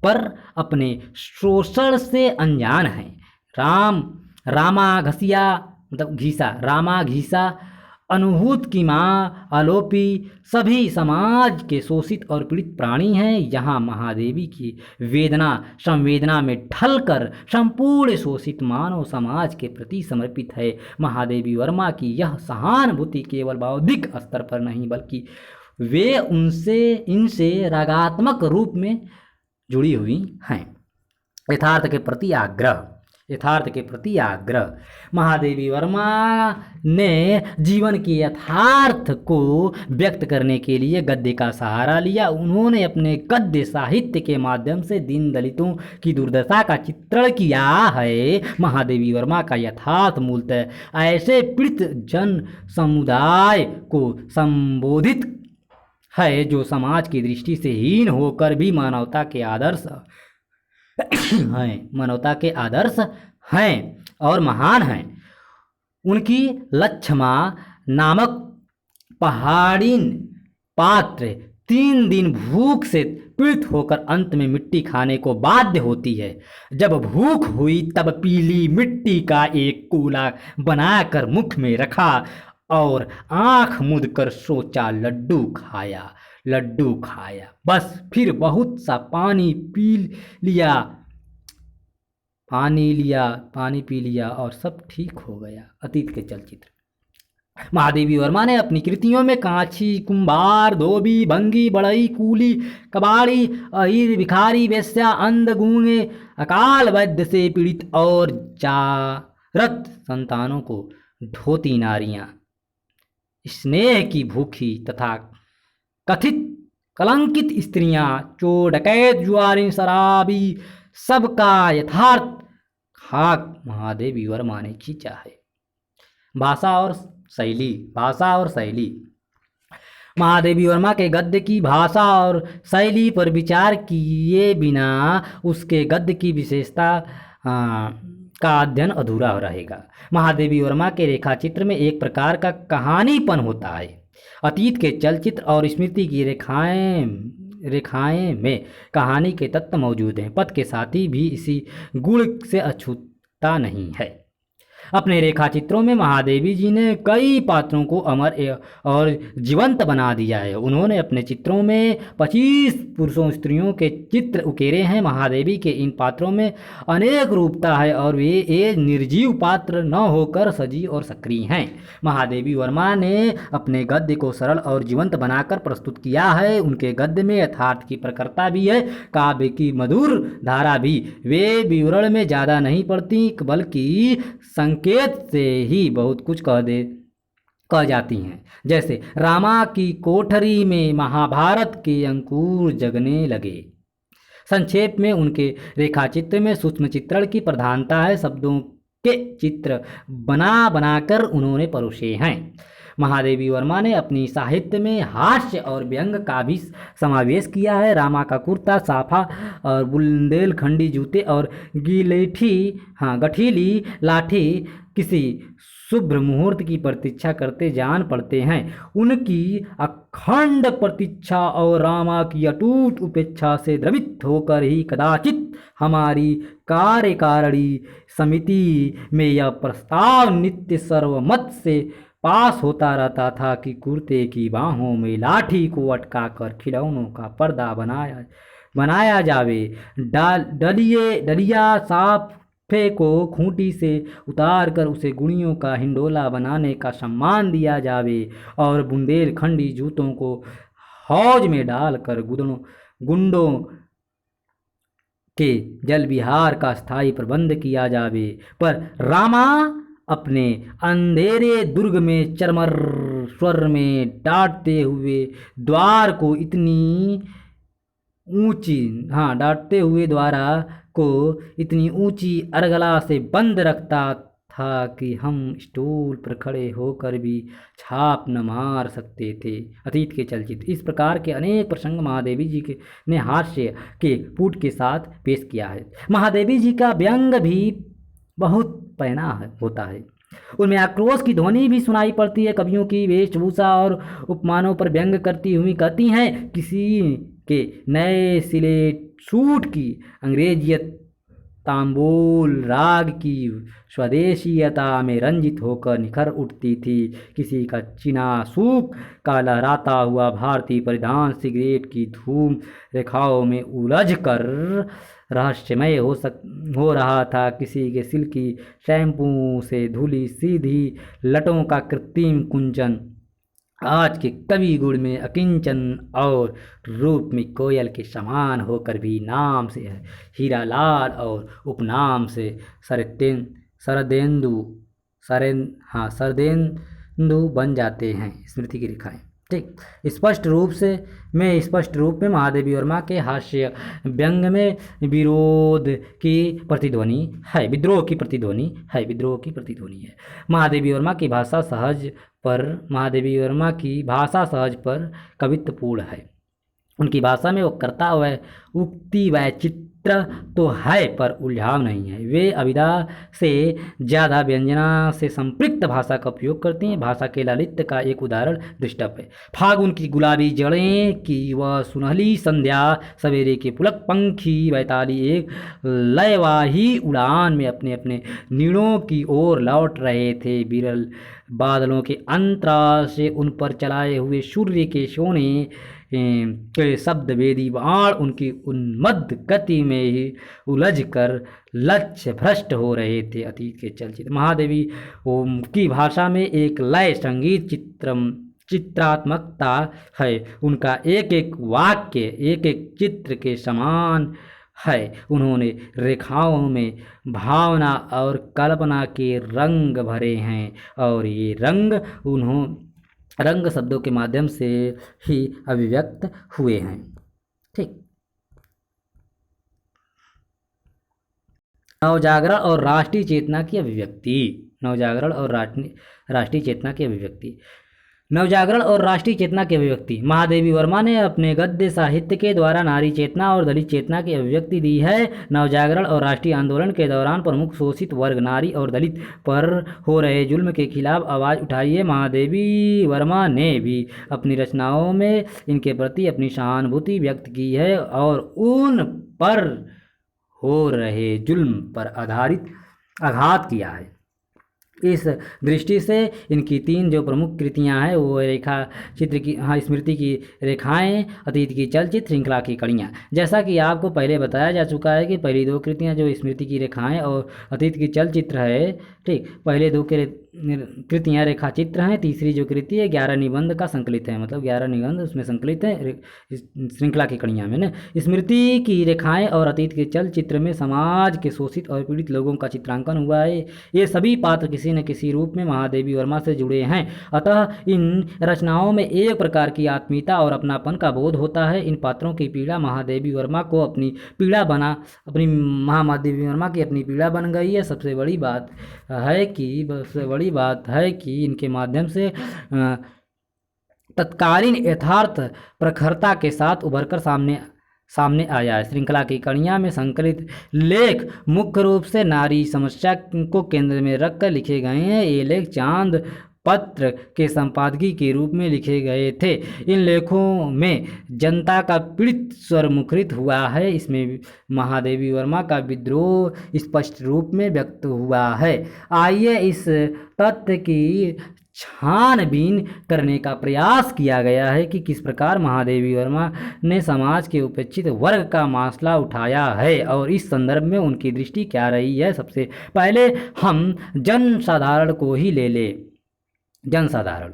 पर अपने शोषण से अनजान हैं। रामा घीसा, अनुभूत की माँ आलोपी सभी समाज के शोषित और पीड़ित प्राणी हैं। यहाँ महादेवी की वेदना संवेदना में ढलकर संपूर्ण शोषित मानव समाज के प्रति समर्पित है। महादेवी वर्मा की यह सहानुभूति केवल बौद्धिक स्तर पर नहीं बल्कि वे इनसे रागात्मक रूप में जुड़ी हुई हैं। यथार्थ के प्रति आग्रह। महादेवी वर्मा ने जीवन के यथार्थ को व्यक्त करने के लिए गद्य का सहारा लिया। उन्होंने अपने गद्य साहित्य के माध्यम से दीन दलितों की दुर्दशा का चित्रण किया है। महादेवी वर्मा का यथार्थ मूलतः ऐसे पीड़ित जन समुदाय को संबोधित है जो समाज की दृष्टि से हीन होकर भी मानवता के आदर्श हैं और महान हैं। उनकी लक्ष्मा नामक पहाड़ीन पात्र 3 दिन भूख से पीड़ित होकर अंत में मिट्टी खाने को बाध्य होती है। जब भूख हुई तब पीली मिट्टी का एक कूला बनाकर मुख में रखा और आंख मूंद कर सोचा लड्डू खाया, बस फिर बहुत सा पानी पी लिया और सब ठीक हो गया। अतीत के चलचित्र। महादेवी वर्मा ने अपनी कृतियों में कांची, कुंभार, धोबी, भंगी, बढ़ई, कूली, कबाड़ी, अहीर, भिखारी, वेश्या, अंध, गूंगे, अकाल वैद्य से पीड़ित और जारत संतानों को, धोती नारियां, स्नेह की भूखी तथा कथित कलंकित स्त्रियां, चोर, डकैत, जुआरी, शराबी, सबका यथार्थ खाक महादेवी वर्मा ने खींचा है। भाषा और शैली। महादेवी वर्मा के गद्य की भाषा और शैली पर विचार किए बिना उसके गद्य की विशेषता का अध्ययन अधूरा रहेगा। महादेवी वर्मा के रेखाचित्र में एक प्रकार का कहानीपन होता है। अतीत के चलचित्र और स्मृति की रेखाएं में कहानी के तत्व मौजूद हैं। पथ के साथी भी इसी गुण से अछूता नहीं है। अपने रेखाचित्रों में महादेवी जी ने कई पात्रों को अमर और जीवंत बना दिया है। उन्होंने अपने चित्रों में 25 पुरुषों स्त्रियों के चित्र उकेरे हैं। महादेवी के इन पात्रों में अनेक रूपता है और वे एक निर्जीव पात्र न होकर सजीव और सक्रिय हैं। महादेवी वर्मा ने अपने गद्य को सरल और जीवंत बनाकर प्रस्तुत किया है। उनके गद्य में यथार्थ की प्रखरता भी है, काव्य की मधुर धारा भी। वे विवरण में ज़्यादा नहीं पड़ती बल्कि संकेत से ही बहुत कुछ कह जाती हैं। जैसे रामा की कोठरी में महाभारत के अंकुर जगने लगे। संक्षेप में उनके रेखाचित्र में सूक्ष्म चित्रण की प्रधानता है। शब्दों के चित्र बनाकर उन्होंने परोसे हैं। महादेवी वर्मा ने अपनी साहित्य में हास्य और व्यंग का भी समावेश किया है। रामा का कुर्ता, साफा और बुंदेलखंडी जूते और गठीली लाठी किसी शुभ मुहूर्त की प्रतीक्षा करते जान पड़ते हैं। उनकी अखंड प्रतीक्षा और रामा की अटूट उपेक्षा से द्रवित होकर ही कदाचित हमारी कार्यकारिणी समिति में यह प्रस्ताव नित्य सर्वमत से पास होता रहता था कि कुर्ते की बाहों में लाठी को अटकाकर खिलौनों का पर्दा बनाया जावे। डलिया साफे को खूंटी से उतारकर उसे गुड़ियों का हिंडोला बनाने का सम्मान दिया जावे और बुंदेलखंडी जूतों को हौज में डालकर गुंडों के जल विहार का स्थायी प्रबंध किया जावे। पर रामा अपने अंधेरे दुर्ग में चरमर स्वर में डांटते हुए द्वार को इतनी ऊंची अर्गला से बंद रखता था कि हम स्टूल पर खड़े होकर भी छाप न मार सकते थे। अतीत के चलचित्र। इस प्रकार के अनेक प्रसंग महादेवी जी के ने हास्य के पुट के साथ पेश किया है। महादेवी जी का व्यंग भी बहुत पैना होता है। उनमें आक्रोश की ध्वनि भी सुनाई पड़ती है। कवियों की वेशभूषा और उपमानों पर व्यंग करती हुई कहती हैं, किसी के नए सिले सूट की अंग्रेजियत तांबूल राग की स्वदेशीयता में रंजित होकर निखर उठती थी। किसी का चिना सूख का लहराता हुआ भारतीय परिधान सिगरेट की धूम रेखाओं में उलझ कर रहस्यमय हो रहा था। किसी के सिल्की शैम्पू से धुली सीधी लटों का कृत्रिम कुंचन आज के कवि गुण में अकिंचन और रूप में कोयल के समान होकर भी नाम से हीरा लाल और उपनाम से शरदेंदु बन जाते हैं। स्मृति की रेखाएं। ठीक। स्पष्ट रूप में महादेवी वर्मा के हास्य व्यंग में विद्रोह की प्रतिध्वनि है। महादेवी वर्मा की भाषा सहज पर कवित्वपूर्ण है। उनकी भाषा में वक्रता व उक्ति वैचित्र तो है, पर उलझाव नहीं है। वे अभिधा से ज़्यादा व्यंजना से संपृक्त भाषा का उपयोग करती हैं। भाषा के लालित्य का एक उदाहरण दृष्टप है। फागुन की गुलाबी जड़ें की वह सुनहली संध्या, सवेरे के पुलक पंखी वैताली एक लयवाही उड़ान में अपने अपने नीड़ों की ओर लौट रहे थे। विरल बादलों के अंतराल से उन पर चलाए हुए सूर्य के सोने के शब्द वेदी बाण उनकी उन्मत्त गति में ही उलझ कर लक्ष्य भ्रष्ट हो रहे थे। अतीत के चलचित्र। महादेवी की भाषा में एक लय संगीत चित्रात्मकता है। उनका एक एक वाक्य एक एक चित्र के समान है। उन्होंने रेखाओं में भावना और कल्पना के रंग भरे हैं और ये रंग शब्दों के माध्यम से ही अभिव्यक्त हुए हैं। ठीक। नवजागरण और राष्ट्रीय चेतना की अभिव्यक्ति। महादेवी वर्मा ने अपने गद्य साहित्य के द्वारा नारी चेतना और दलित चेतना की अभिव्यक्ति दी है। नवजागरण और राष्ट्रीय आंदोलन के दौरान प्रमुख शोषित वर्ग नारी और दलित पर हो रहे जुल्म के खिलाफ आवाज़ उठाई है। महादेवी वर्मा ने भी अपनी रचनाओं में इनके प्रति अपनी सहानुभूति व्यक्त की है और उन पर हो रहे जुल्म पर आघात किया है। इस दृष्टि से इनकी तीन जो प्रमुख कृतियां हैं वो स्मृति की रेखाएं, अतीत की चलचित्र, श्रृंखला की कड़ियाँ। जैसा कि आपको पहले बताया जा चुका है कि पहली दो कृतियां जो स्मृति की रेखाएं और अतीत की चलचित्र है, ठीक, पहले दो कृतियां रेखा चित्र हैं। तीसरी जो कृति है 11 निबंध का संकलित है, मतलब 11 निबंध उसमें संकलित है श्रृंखला की कड़ियाँ में ना। स्मृति की रेखाएं और अतीत के चलचित्र में समाज के शोषित और पीड़ित लोगों का चित्रांकन हुआ है। ये सभी पात्र किसी न किसी रूप में महादेवी वर्मा से जुड़े हैं। अतः इन रचनाओं में एक प्रकार की आत्मीयता और अपनापन का बोध होता है। इन पात्रों की पीड़ा महादेवी वर्मा की अपनी पीड़ा बन गई है। सबसे बड़ी बात है कि इनके माध्यम से तत्कालीन यथार्थ प्रखरता के साथ उभरकर सामने आया है। श्रृंखला की कड़ियाँ में संकलित लेख मुख्य रूप से नारी समस्या को केंद्र में रखकर लिखे गए हैं। ये लेख चांद पत्र के संपादकीय के रूप में लिखे गए थे। इन लेखों में जनता का पीड़ित स्वर मुखरित हुआ है। इसमें महादेवी वर्मा का विद्रोह स्पष्ट रूप में व्यक्त हुआ है। आइए इस तथ्य की छानबीन करने का प्रयास किया गया है कि किस प्रकार महादेवी वर्मा ने समाज के उपेक्षित वर्ग का मसला उठाया है और इस संदर्भ में उनकी दृष्टि क्या रही है। सबसे पहले हम जनसाधारण को ही ले लें। जनसाधारण।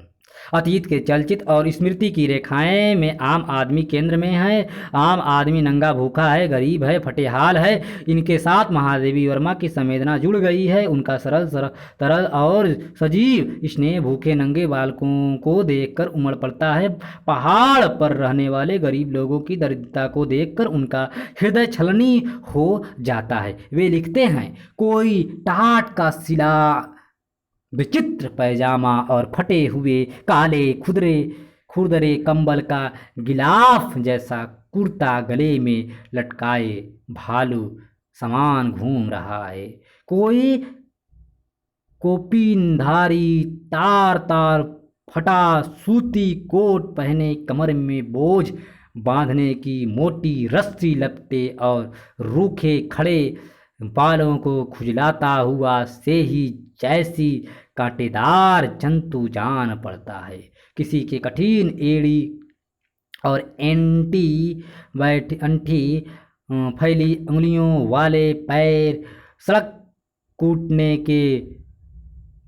अतीत के चलचित्र और स्मृति की रेखाएं में आम आदमी केंद्र में है। आम आदमी नंगा भूखा है, गरीब है, फटेहाल है। इनके साथ महादेवी वर्मा की संवेदना जुड़ गई है। उनका तरल और सजीव स्नेह भूखे नंगे बालकों को देखकर उमड़ पड़ता है। पहाड़ पर रहने वाले गरीब लोगों की दरिद्रता को देखकर उनका हृदय छलनी हो जाता है। वे लिखते हैं, कोई टाट का विचित्र पैजामा और फटे हुए काले खुरदरे कंबल का गिलाफ जैसा कुर्ता गले में लटकाए भालू समान घूम रहा है। कोई कोपीनधारी तार तार फटा सूती कोट पहने, कमर में बोझ बांधने की मोटी रस्सी लपटे और रूखे खड़े बालों को खुजलाता हुआ से ही जैसी कांटेदार जंतु जान पड़ता है। किसी के कठिन एड़ी और अंठी फैली उंगलियों वाले पैर सड़क कूटने के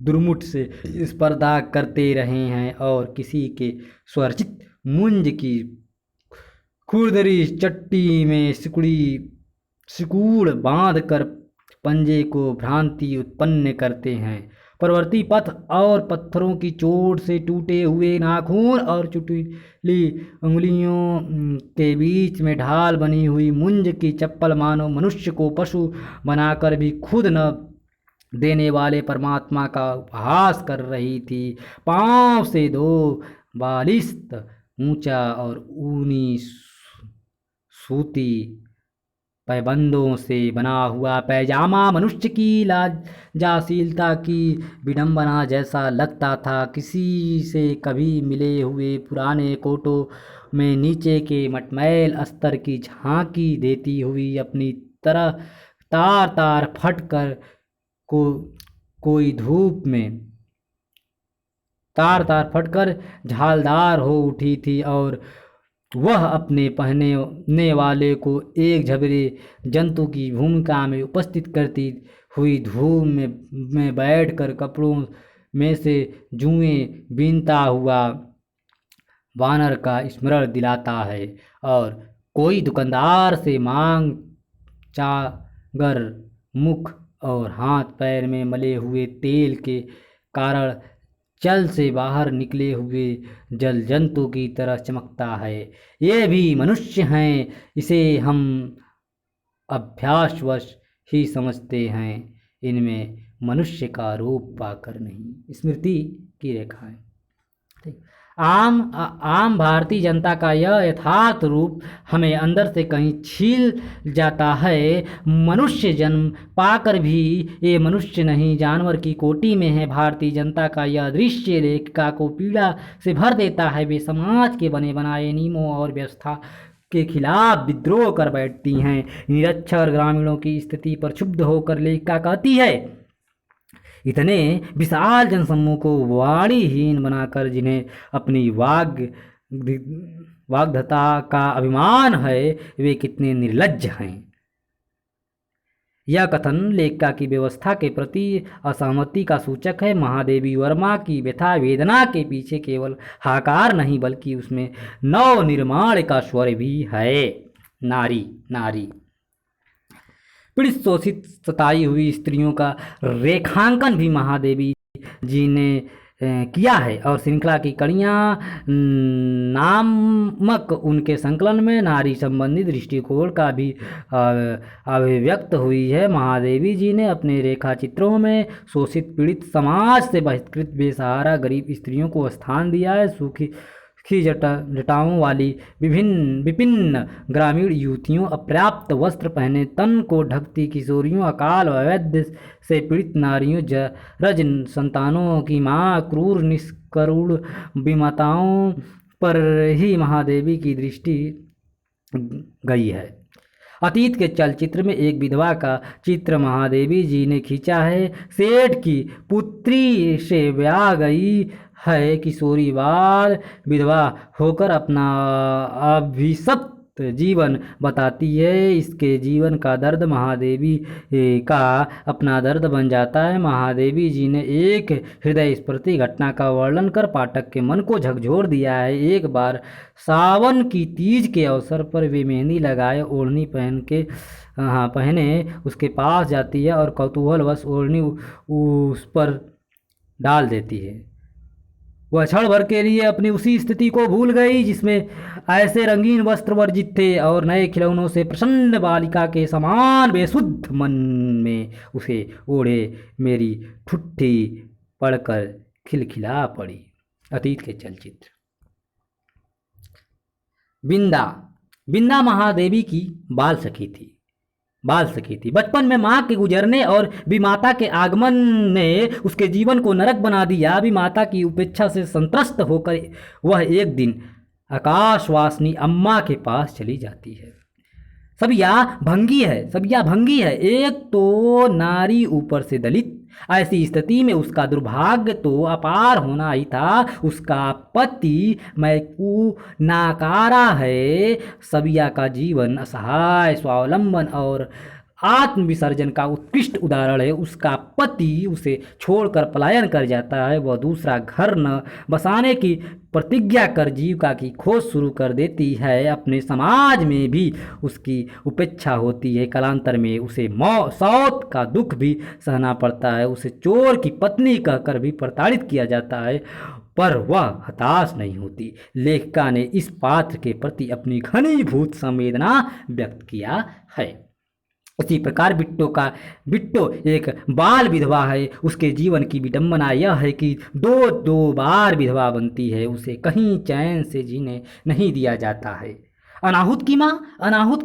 दुर्मुठ से स्पर्धा करते रहे हैं, और किसी के स्वरचित मुंज की खुरदरी चट्टी में सिकुड़ बांध कर पंजे को भ्रांति उत्पन्न करते हैं। प्रवर्ती पथ और पत्थरों की चोट से टूटे हुए नाखून और चुटीली उंगलियों के बीच में ढाल बनी हुई मुंज की चप्पल मानो मनुष्य को पशु बनाकर भी खुद न देने वाले परमात्मा का उपहास कर रही थी। पांव से 2 बालिस्त ऊंचा और ऊनी सूती पैबंदों से बना हुआ पैजामा मनुष्य की लाजाशीलता की विडंबना जैसा लगता था। किसी से कभी मिले हुए पुराने कोटों में नीचे के मटमैल अस्तर की झांकी देती हुई अपनी तरह तार तार फट कर कोई धूप में तार फटकर झालदार हो उठी थी, और वह अपने पहनने वाले को एक झबरे जंतु की भूमिका में उपस्थित करती हुई धूम में बैठकर कपड़ों में से जुएं बीनता हुआ वानर का स्मरण दिलाता है। और कोई दुकानदार से मांग चागर मुख और हाथ पैर में मले हुए तेल के कारण जल से बाहर निकले हुए जल जंतु की तरह चमकता है। ये भी मनुष्य हैं, इसे हम अभ्यासवश ही समझते हैं, इनमें मनुष्य का रूप पाकर नहीं। स्मृति की रेखाएं। आम भारतीय जनता का यह यथार्थ रूप हमें अंदर से कहीं छील जाता है। मनुष्य जन्म पाकर भी ये मनुष्य नहीं, जानवर की कोटि में है। भारतीय जनता का यह दृश्य लेखिका को पीड़ा से भर देता है। वे समाज के बने बनाए नियमों और व्यवस्था के खिलाफ विद्रोह कर बैठती हैं। निरक्षर ग्रामीणों की स्थिति पर क्षुब्ध होकर लेखिका कहती है, इतने विशाल जनसमूह को वाणीहीन बनाकर जिन्हें अपनी वाग्धता का अभिमान है, वे कितने निर्लज्ज हैं। यह कथन लेखिका की व्यवस्था के प्रति असहमति का सूचक है। महादेवी वर्मा की व्यथा वेदना के पीछे केवल हाकार नहीं, बल्कि उसमें नव निर्माण का स्वर भी है। नारी पीड़ित, शोषित, सताई हुई स्त्रियों का रेखांकन भी महादेवी जी ने किया है, और श्रृंखला की कड़ियाँ नामक उनके संकलन में नारी संबंधी दृष्टिकोण का भी अभिव्यक्त हुई है। महादेवी जी ने अपने रेखा चित्रों में शोषित, पीड़ित, समाज से बहिष्कृत, बेसहारा, गरीब स्त्रियों को स्थान दिया है। सूखी जटाओं वाली विभिन्न ग्रामीण युवतियों, अपर्याप्त वस्त्र पहने तन को ढकती किशोरियों, अकाल वैद्य से पीड़ित नारियों, जरज संतानों की माँ, क्रूर निष्करुण विमाताओं पर ही महादेवी की दृष्टि गई है। अतीत के चलचित्र में एक विधवा का चित्र महादेवी जी ने खींचा है। सेठ की पुत्री से ब्याह गई है किशोरी बाल विधवा होकर अपना अभिशप्त जीवन बताती है। इसके जीवन का दर्द महादेवी का अपना दर्द बन जाता है। महादेवी जी ने एक हृदय स्पर्शी घटना का वर्णन कर पाठक के मन को झकझोर दिया है। एक बार सावन की तीज के अवसर पर वे मेहंदी लगाए ओढ़नी पहने उसके पास जाती है और कौतूहलवश ओढ़नी उस पर डाल देती है। वह क्षण भर के लिए अपनी उसी स्थिति को भूल गई जिसमें ऐसे रंगीन वस्त्र वर्जित थे, और नए खिलौनों से प्रसन्न बालिका के समान बेसुध मन में उसे ओढ़े मेरी ठुट्ठी पढ़कर खिलखिला पड़ी। अतीत के चलचित्र। बिंदा। बिंदा महादेवी की बाल सखी थी। बचपन में माँ के गुजरने और विमाता के आगमन ने उसके जीवन को नरक बना दिया। विमाता की उपेक्षा से संत्रस्त होकर वह एक दिन आकाशवासिनी अम्मा के पास चली जाती है। सब या भंगी है। एक तो नारी, ऊपर से दलित। ऐसी स्थिति में उसका दुर्भाग्य तो अपार होना ही था। उसका पति मैकू नाकारा है। सबिया का जीवन असहाय, स्वावलंबन और आत्मविसर्जन का उत्कृष्ट उदाहरण है। उसका पति उसे छोड़कर पलायन कर जाता है। वह दूसरा घर न बसाने की प्रतिज्ञा कर जीविका की खोज शुरू कर देती है। अपने समाज में भी उसकी उपेक्षा होती है। कालांतर में उसे मौत का दुख भी सहना पड़ता है। उसे चोर की पत्नी कहकर भी प्रताड़ित किया जाता है, पर वह हताश नहीं होती। लेखिका ने इस पात्र के प्रति अपनी घनीभूत संवेदना व्यक्त किया है। इसी प्रकार बिट्टो एक बाल विधवा है। उसके जीवन की विडंबना यह है कि दो बार विधवा बनती है। उसे कहीं चैन से जीने नहीं दिया जाता है। अनाहुत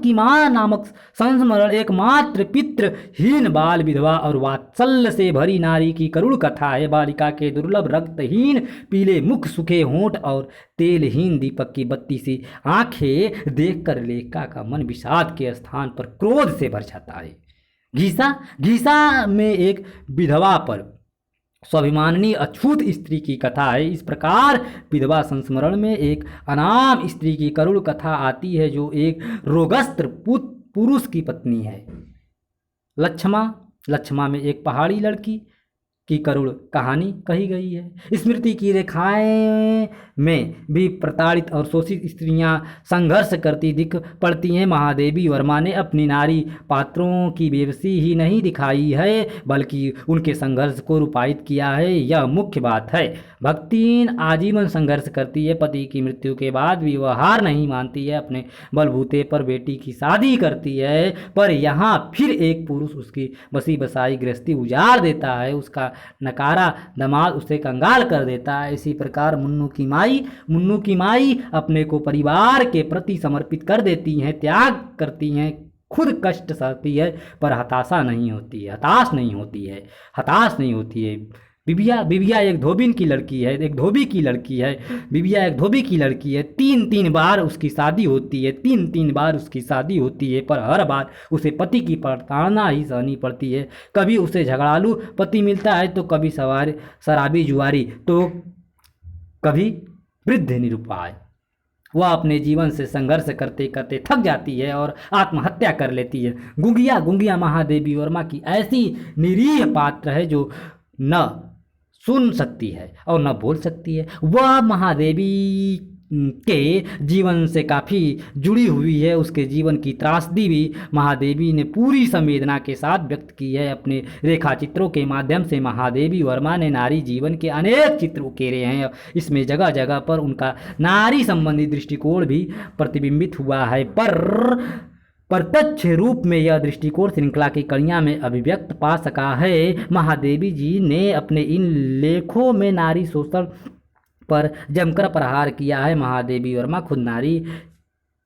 की माँ नामक संस्मरण एकमात्र पितृहीन बाल विधवा और वात्सल्य से भरी नारी की करुण कथा है। बालिका के दुर्लभ रक्तहीन पीले मुख, सूखे होंठ और तेलहीन दीपक की बत्ती सी आंखें देखकर लेखिका का मन विषाद के स्थान पर क्रोध से भर जाता है। घीसा में एक विधवा पर स्वाभिमानिनी अछूत स्त्री की कथा है। इस प्रकार विधवा संस्मरण में एक अनाम स्त्री की करुण कथा आती है जो एक रोगस्त्र पुरुष की पत्नी है। लक्ष्मा में एक पहाड़ी लड़की की करुण कहानी कही गई है। स्मृति की रेखाएं में भी प्रताड़ित और शोषित स्त्रियां संघर्ष करती दिख पड़ती हैं। महादेवी वर्मा ने अपनी नारी पात्रों की बेबसी ही नहीं दिखाई है, बल्कि उनके संघर्ष को रूपायित किया है। यह मुख्य बात है। भक्तिहीन आजीवन संघर्ष करती है। पति की मृत्यु के बाद भी वह हार नहीं मानती है। अपने बलबूते पर बेटी की शादी करती है, पर यहाँ फिर एक पुरुष उसकी बसी बसाई गृहस्थी उजाड़ देता है। उसका नकारा दामाद उसे कंगाल कर देता है। इसी प्रकार मुन्नू की माई अपने को परिवार के प्रति समर्पित कर देती हैं, त्याग करती हैं, खुद कष्ट सहती है, पर हताश नहीं होती है। बिबिया एक धोबी की लड़की है। बिबिया एक धोबी की लड़की है। तीन बार उसकी शादी होती है, पर हर बार उसे पति की प्रताड़ना ही सहनी पड़ती है। कभी उसे झगड़ालू पति मिलता है, तो कभी शराबी जुआरी, तो कभी वृद्ध निरुपाय। वह अपने जीवन से संघर्ष करते करते थक जाती है और आत्महत्या कर लेती है। गुंगिया महादेवी वर्मा की ऐसी निरीह पात्र है जो न सुन सकती है और न बोल सकती है। वह महादेवी के जीवन से काफ़ी जुड़ी हुई है। उसके जीवन की त्रासदी भी महादेवी ने पूरी संवेदना के साथ व्यक्त की है। अपने रेखा चित्रों के माध्यम से महादेवी वर्मा ने नारी जीवन के अनेक चित्र उकेरे हैं। इसमें जगह जगह पर उनका नारी संबंधी दृष्टिकोण भी प्रतिबिंबित हुआ है, पर प्रत्यक्ष रूप में यह दृष्टिकोण श्रृंखला की कड़ियाँ में अभिव्यक्त पा सका है। महादेवी जी ने अपने इन लेखों में नारी शोषण पर जमकर प्रहार किया है। महादेवी वर्मा खुद नारी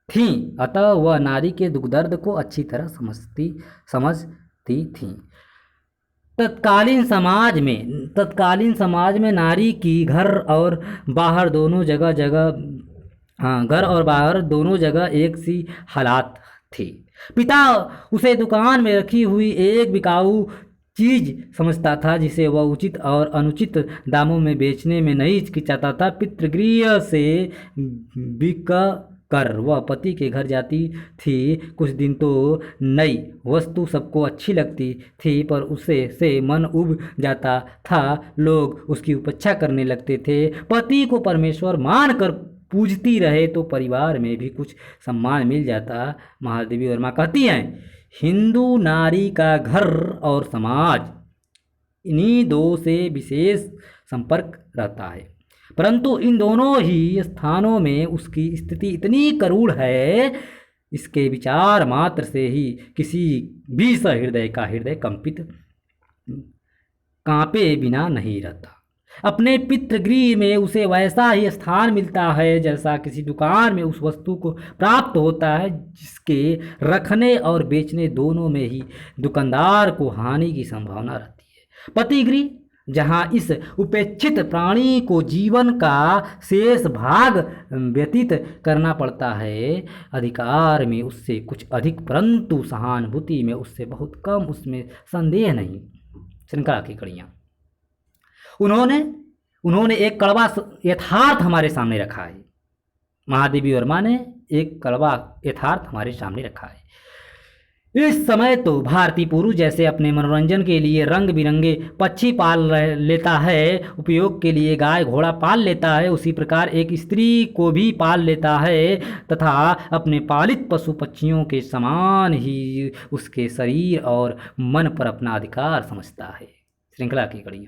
थीं, अतः वह नारी के दुख दर्द को अच्छी तरह समझती थीं। तत्कालीन समाज में नारी की घर और बाहर दोनों जगह एक सी हालात थी। पिता उसे दुकान में रखी हुई एक बिकाऊ चीज समझता था, जिसे वह उचित और अनुचित दामों में बेचने में नहीं हिचकिचाता था। पितृगृह से बिक कर वह पति के घर जाती थी। कुछ दिन तो नई वस्तु सबको अच्छी लगती थी, पर उससे से मन उब जाता था। लोग उसकी उपेक्षा करने लगते थे। पति को परमेश्वर मानकर पूजती रहे तो परिवार में भी कुछ सम्मान मिल जाता। महादेवी वर्मा कहती हैं, हिंदू नारी का घर और समाज, इन्हीं दो से विशेष संपर्क रहता है, परंतु इन दोनों ही स्थानों में उसकी स्थिति इतनी करुण है, इसके विचार मात्र से ही किसी भी सहृदय का हृदय कंपित कांपे बिना नहीं रहता। अपने पितृगृह में उसे वैसा ही स्थान मिलता है जैसा किसी दुकान में उस वस्तु को प्राप्त होता है जिसके रखने और बेचने दोनों में ही दुकानदार को हानि की संभावना रहती है। पतिगृह, जहाँ इस उपेक्षित प्राणी को जीवन का शेष भाग व्यतीत करना पड़ता है, अधिकार में उससे कुछ अधिक परंतु सहानुभूति में उससे बहुत कम, उसमें संदेह नहीं। श्रृंखला की कड़ियाँ। उन्होंने एक कड़वा यथार्थ हमारे सामने रखा है। महादेवी वर्मा ने एक कड़वा यथार्थ हमारे सामने रखा है। इस समय तो भारतीय पुरुष जैसे अपने मनोरंजन के लिए रंग बिरंगे पक्षी पाल लेता है, उपयोग के लिए गाय घोड़ा पाल लेता है, उसी प्रकार एक स्त्री को भी पाल लेता है तथा अपने पालित पशु पक्षियों के समान ही उसके शरीर और मन पर अपना अधिकार समझता है। श्रृंखला की कड़ी।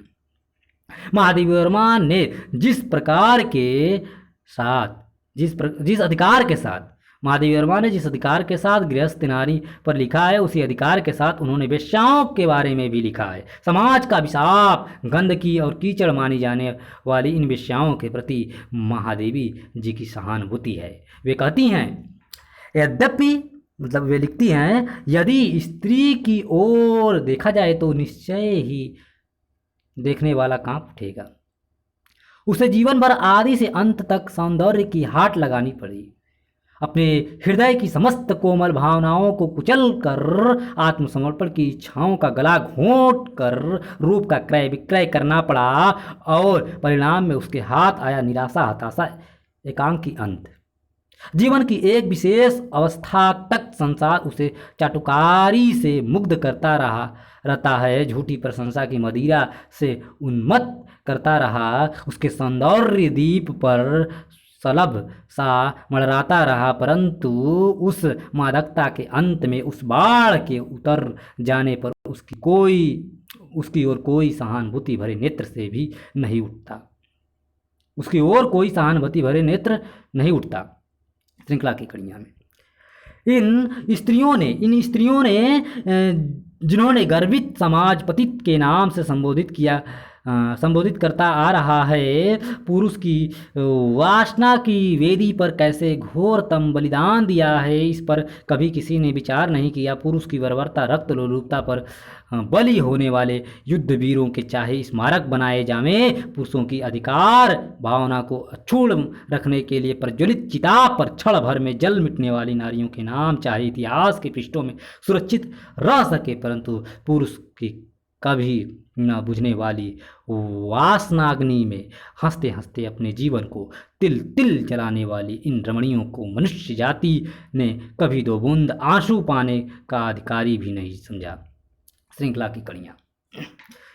महादेवी वर्मा ने जिस अधिकार के साथ गृहस्थ नारी पर लिखा है, उसी अधिकार के साथ उन्होंने वेश्याओं के बारे में भी लिखा है। समाज का अभिशाप, गंदगी और कीचड़ मानी जाने वाली इन वेश्याओं के प्रति महादेवी जी की सहानुभूति है। वे कहती हैं, यद्यपि वे लिखती हैं, यदि स्त्री की ओर देखा जाए तो निश्चय ही देखने वाला कांप उठेगा। उसे जीवन भर आदि से अंत तक सौंदर्य की हाट लगानी पड़ी। अपने हृदय की समस्त कोमल भावनाओं को कुचल कर आत्मसमर्पण की इच्छाओं का गला घोंट कर रूप का क्रय विक्रय करना पड़ा और परिणाम में उसके हाथ आया निराशा, हताशा, एकांकी अंत। जीवन की एक विशेष अवस्था तक संसार उसे चाटुकारी से मुग्ध करता रहता है, झूठी प्रशंसा की मदिरा से उन्मत्त करता रहा, उसके सौंदर्य दीप पर सलभ सा मड़राता रहा, परंतु उस मादकता के अंत में उस बाढ़ के उतर जाने पर उसकी ओर कोई सहानुभूति भरे नेत्र से भी नहीं उठता। उसकी ओर कोई सहानुभूति भरे नेत्र नहीं उठता। श्रृंखला की कड़ियाँ में इन स्त्रियों ने जिन्होंने गर्वित समाज पतित के नाम से संबोधित करता आ रहा है, पुरुष की वासना की वेदी पर कैसे घोरतम बलिदान दिया है, इस पर कभी किसी ने विचार नहीं किया। पुरुष की बर्बरता, रक्त लोलुपता पर बलि होने वाले युद्ध वीरों के चाहे स्मारक बनाए जावें, पुरुषों की अधिकार भावना को अक्षुण्ण रखने के लिए प्रज्वलित चिता पर क्षण भर में जल मिटने वाली नारियों के नाम चाहे इतिहास के पृष्ठों में सुरक्षित रह सके, परंतु पुरुष की कभी न बुझने वाली वासनाग्नि में हंसते हंसते अपने जीवन को तिल तिल जलाने वाली इन रमणियों को मनुष्य जाति ने कभी दो बूंद आंसू पाने का अधिकारी भी नहीं समझा। श्रृंखला की कड़ियाँ।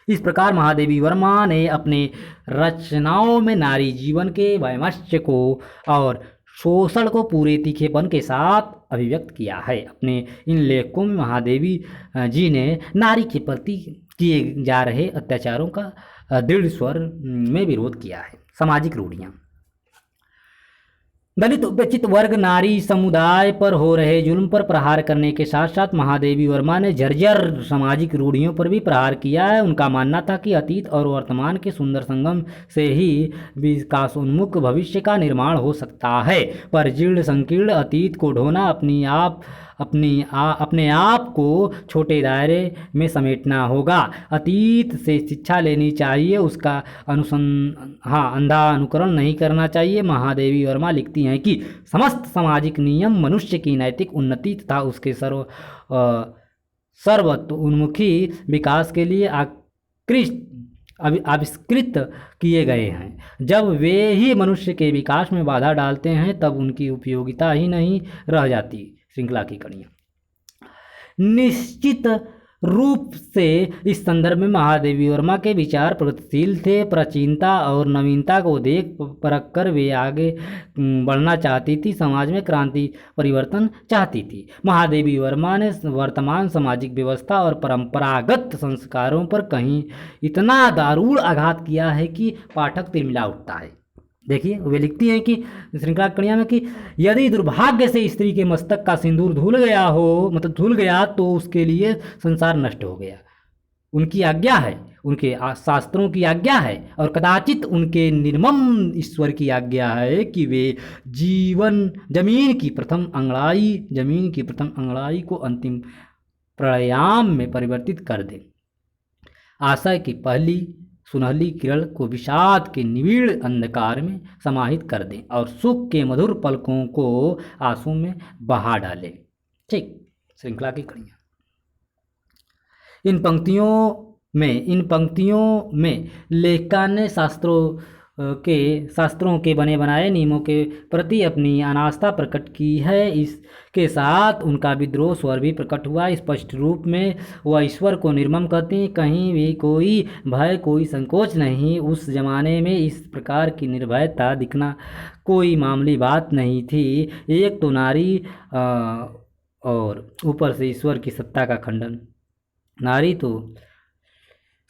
इस प्रकार महादेवी वर्मा ने अपने रचनाओं में नारी जीवन के वैमनस्य को और शोषण को पूरे तीखेपन के साथ अभिव्यक्त किया है। अपने इन लेखों में महादेवी जी ने नारी के प्रति किए जा रहे अत्याचारों का दृढ़ स्वर में विरोध किया है। सामाजिक रूढ़ियाँ। दलित उपेक्षित वर्ग नारी समुदाय पर हो रहे जुल्म पर प्रहार करने के साथ साथ महादेवी वर्मा ने जर्जर सामाजिक रूढ़ियों पर भी प्रहार किया है। उनका मानना था कि अतीत और वर्तमान के सुंदर संगम से ही विकासोन्मुख भविष्य का निर्माण हो सकता है, पर जीर्ण संकीर्ण अतीत को ढोना अपने आप को छोटे दायरे में समेटना होगा। अतीत से शिक्षा लेनी चाहिए, उसका अंधा अनुकरण नहीं करना चाहिए। महादेवी वर्मा लिखती हैं कि समस्त सामाजिक नियम मनुष्य की नैतिक उन्नति तथा उसके सर्वतोन्मुखी विकास के लिए आविष्कृत किए गए हैं। जब वे ही मनुष्य के विकास में बाधा डालते हैं तब उनकी उपयोगिता ही नहीं रह जाती। श्रृंखला की कड़ियाँ। निश्चित रूप से इस संदर्भ में महादेवी वर्मा के विचार प्रगतिशील थे। प्राचीनता और नवीनता को देख परख कर वे आगे बढ़ना चाहती थी, समाज में क्रांति परिवर्तन चाहती थी। महादेवी वर्मा ने वर्तमान सामाजिक व्यवस्था और परंपरागत संस्कारों पर कहीं इतना दारुण आघात किया है कि पाठक तिलमिला उठता है। देखिए, वे लिखती हैं कि श्रृंखला कड़ियाँ में कि यदि दुर्भाग्य से स्त्री के मस्तक का सिंदूर धुल गया तो उसके लिए संसार नष्ट हो गया। उनकी आज्ञा है, उनके शास्त्रों की आज्ञा है और कदाचित उनके निर्मम ईश्वर की आज्ञा है कि वे जमीन की प्रथम अंगड़ाई को अंतिम प्राणायाम में परिवर्तित कर दें, आशय की पहली सुनहली किरण को विषाद के निविड़ अंधकार में समाहित कर दें और सुख के मधुर पलकों को आंसू में बहा डालें। ठीक, श्रृंखला की कड़ियाँ। इन पंक्तियों में लेखिका ने शास्त्रों के बने बनाए नियमों के प्रति अपनी अनास्था प्रकट की है। इसके साथ उनका विद्रोह स्वर भी प्रकट हुआ। स्पष्ट रूप में वह ईश्वर को निर्मम कहती, कहीं भी कोई भय, कोई संकोच नहीं। उस जमाने में इस प्रकार की निर्भयता दिखना कोई मामूली बात नहीं थी। एक तो नारी और ऊपर से ईश्वर की सत्ता का खंडन। नारी तो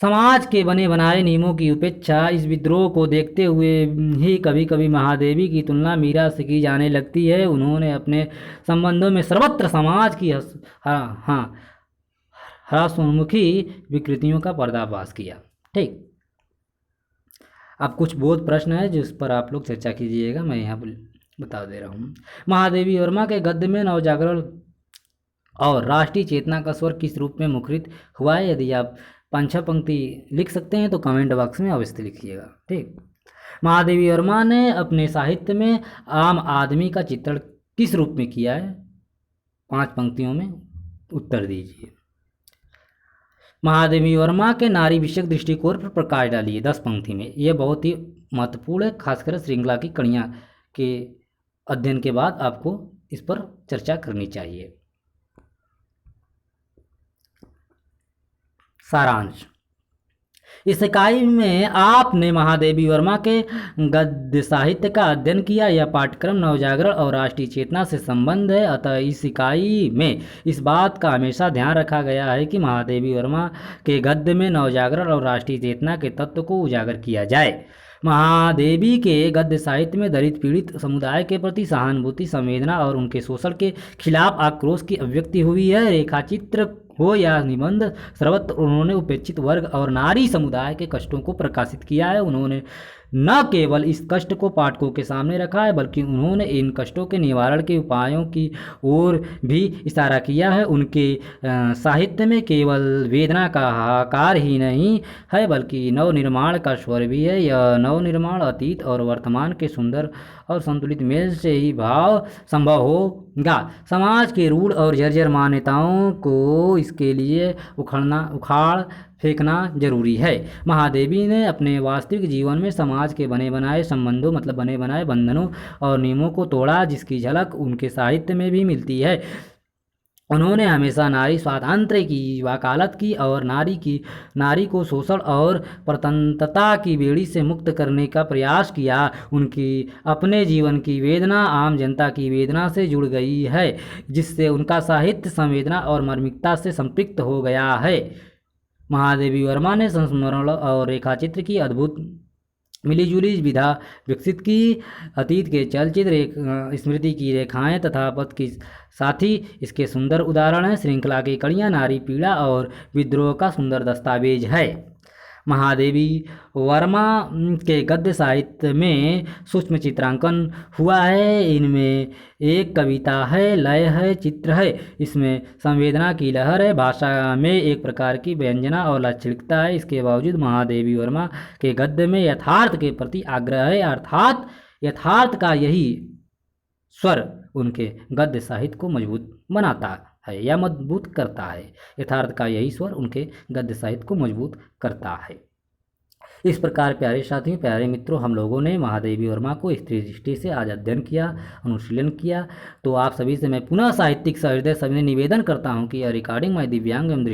समाज के बने बनाए नियमों की उपेक्षा। इस विद्रोह को देखते हुए ही कभी कभी महादेवी की तुलना मीरा से की जाने लगती है। उन्होंने अपने संबंधों में सर्वत्र समाज की हरासोन्मुखी विकृतियों का पर्दाफाश किया। ठीक, अब कुछ बोध प्रश्न है जिस पर आप लोग चर्चा कीजिएगा, मैं यहाँ बता दे रहा हूँ। महादेवी वर्मा के गद्य में नवजागरण और राष्ट्रीय चेतना का स्वर किस रूप में मुखरित हुआ है? यदि आप 5-6 पंक्ति लिख सकते हैं तो कमेंट बॉक्स में अवश्य लिखिएगा। ठीक, महादेवी वर्मा ने अपने साहित्य में आम आदमी का चित्रण किस रूप में किया है? 5 पंक्तियों में उत्तर दीजिए। महादेवी वर्मा के नारी विषयक दृष्टिकोण पर प्रकाश डालिए 10 पंक्ति में। यह बहुत ही महत्वपूर्ण है, खासकर श्रृंखला की कड़ियाँ के अध्ययन के बाद आपको इस पर चर्चा करनी चाहिए। सारांश, इस इकाई में आपने महादेवी वर्मा के गद्य साहित्य का अध्ययन किया। यह पाठ्यक्रम नवजागरण और राष्ट्रीय चेतना से संबंध है, अतः इस इकाई में इस बात का हमेशा ध्यान रखा गया है कि महादेवी वर्मा के गद्य में नवजागरण और राष्ट्रीय चेतना के तत्व को उजागर किया जाए। महादेवी के गद्य साहित्य में दलित पीड़ित समुदाय के प्रति सहानुभूति, संवेदना और उनके शोषण के खिलाफ आक्रोश की अभिव्यक्ति हुई है। रेखाचित्र हो या निबंध, सर्वत्र उन्होंने उपेक्षित वर्ग और नारी समुदाय के कष्टों को प्रकाशित किया है। उन्होंने न केवल इस कष्ट को पाठकों के सामने रखा है, बल्कि उन्होंने इन कष्टों के निवारण के उपायों की ओर भी इशारा किया है। उनके साहित्य में केवल वेदना का हाहाकार ही नहीं है, बल्कि नवनिर्माण का स्वर भी है। यह नवनिर्माण अतीत और वर्तमान के सुंदर और संतुलित मेल से ही भाव संभव होगा। समाज के रूढ़ और जर्जर मान्यताओं को इसके लिए उखाड़ फेंकना जरूरी है। महादेवी ने अपने वास्तविक जीवन में समाज के बने बनाए संबंधों मतलब बने बनाए बंधनों और नियमों को तोड़ा, जिसकी झलक उनके साहित्य में भी मिलती है। उन्होंने हमेशा नारी स्वातंत्र्य की वकालत की और नारी को शोषण और परतंत्रता की बेड़ी से मुक्त करने का प्रयास किया। उनकी अपने जीवन की वेदना आम जनता की वेदना से जुड़ गई है, जिससे उनका साहित्य संवेदना और मार्मिकता से संपृक्त हो गया है। महादेवी वर्मा ने संस्मरण और रेखाचित्र की अद्भुत मिलीजुली विधा विकसित की। अतीत के चलचित्र, स्मृति की रेखाएं तथा पथ की साथी इसके सुंदर उदाहरण हैं। श्रृंखला की कड़ियाँ नारी पीड़ा और विद्रोह का सुंदर दस्तावेज है। महादेवी वर्मा के गद्य साहित्य में सूक्ष्म चित्रांकन हुआ है। इनमें एक कविता है, लय है, चित्र है। इसमें संवेदना की लहर है। भाषा में एक प्रकार की व्यंजना और लाक्षणिकता है। इसके बावजूद महादेवी वर्मा के गद्य में यथार्थ के प्रति आग्रह है, अर्थात यथार्थ का यही स्वर उनके गद्य साहित्य को मजबूत बनाता है या मजबूत करता है। यथार्थ का यही स्वर उनके गद्य साहित्य को मजबूत करता है। इस प्रकार प्यारे साथियों, प्यारे मित्रों, हम लोगों ने महादेवी वर्मा को स्त्री दृष्टि से आज अध्ययन किया, अनुशीलन किया। तो आप सभी से मैं पुनः साहित्यिक सहृदय सभी निवेदन करता हूं कि यह रिकॉर्डिंग मैं दिव्यांग एवं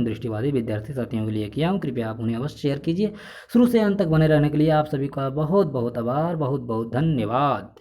दृष्टिवादी विद्यार्थी साथियों के लिए किया हूँ। कृपया आप उन्हें अवश्य शेयर कीजिए। शुरू से अंत तक बने रहने के लिए आप सभी का बहुत बहुत आभार, बहुत बहुत धन्यवाद।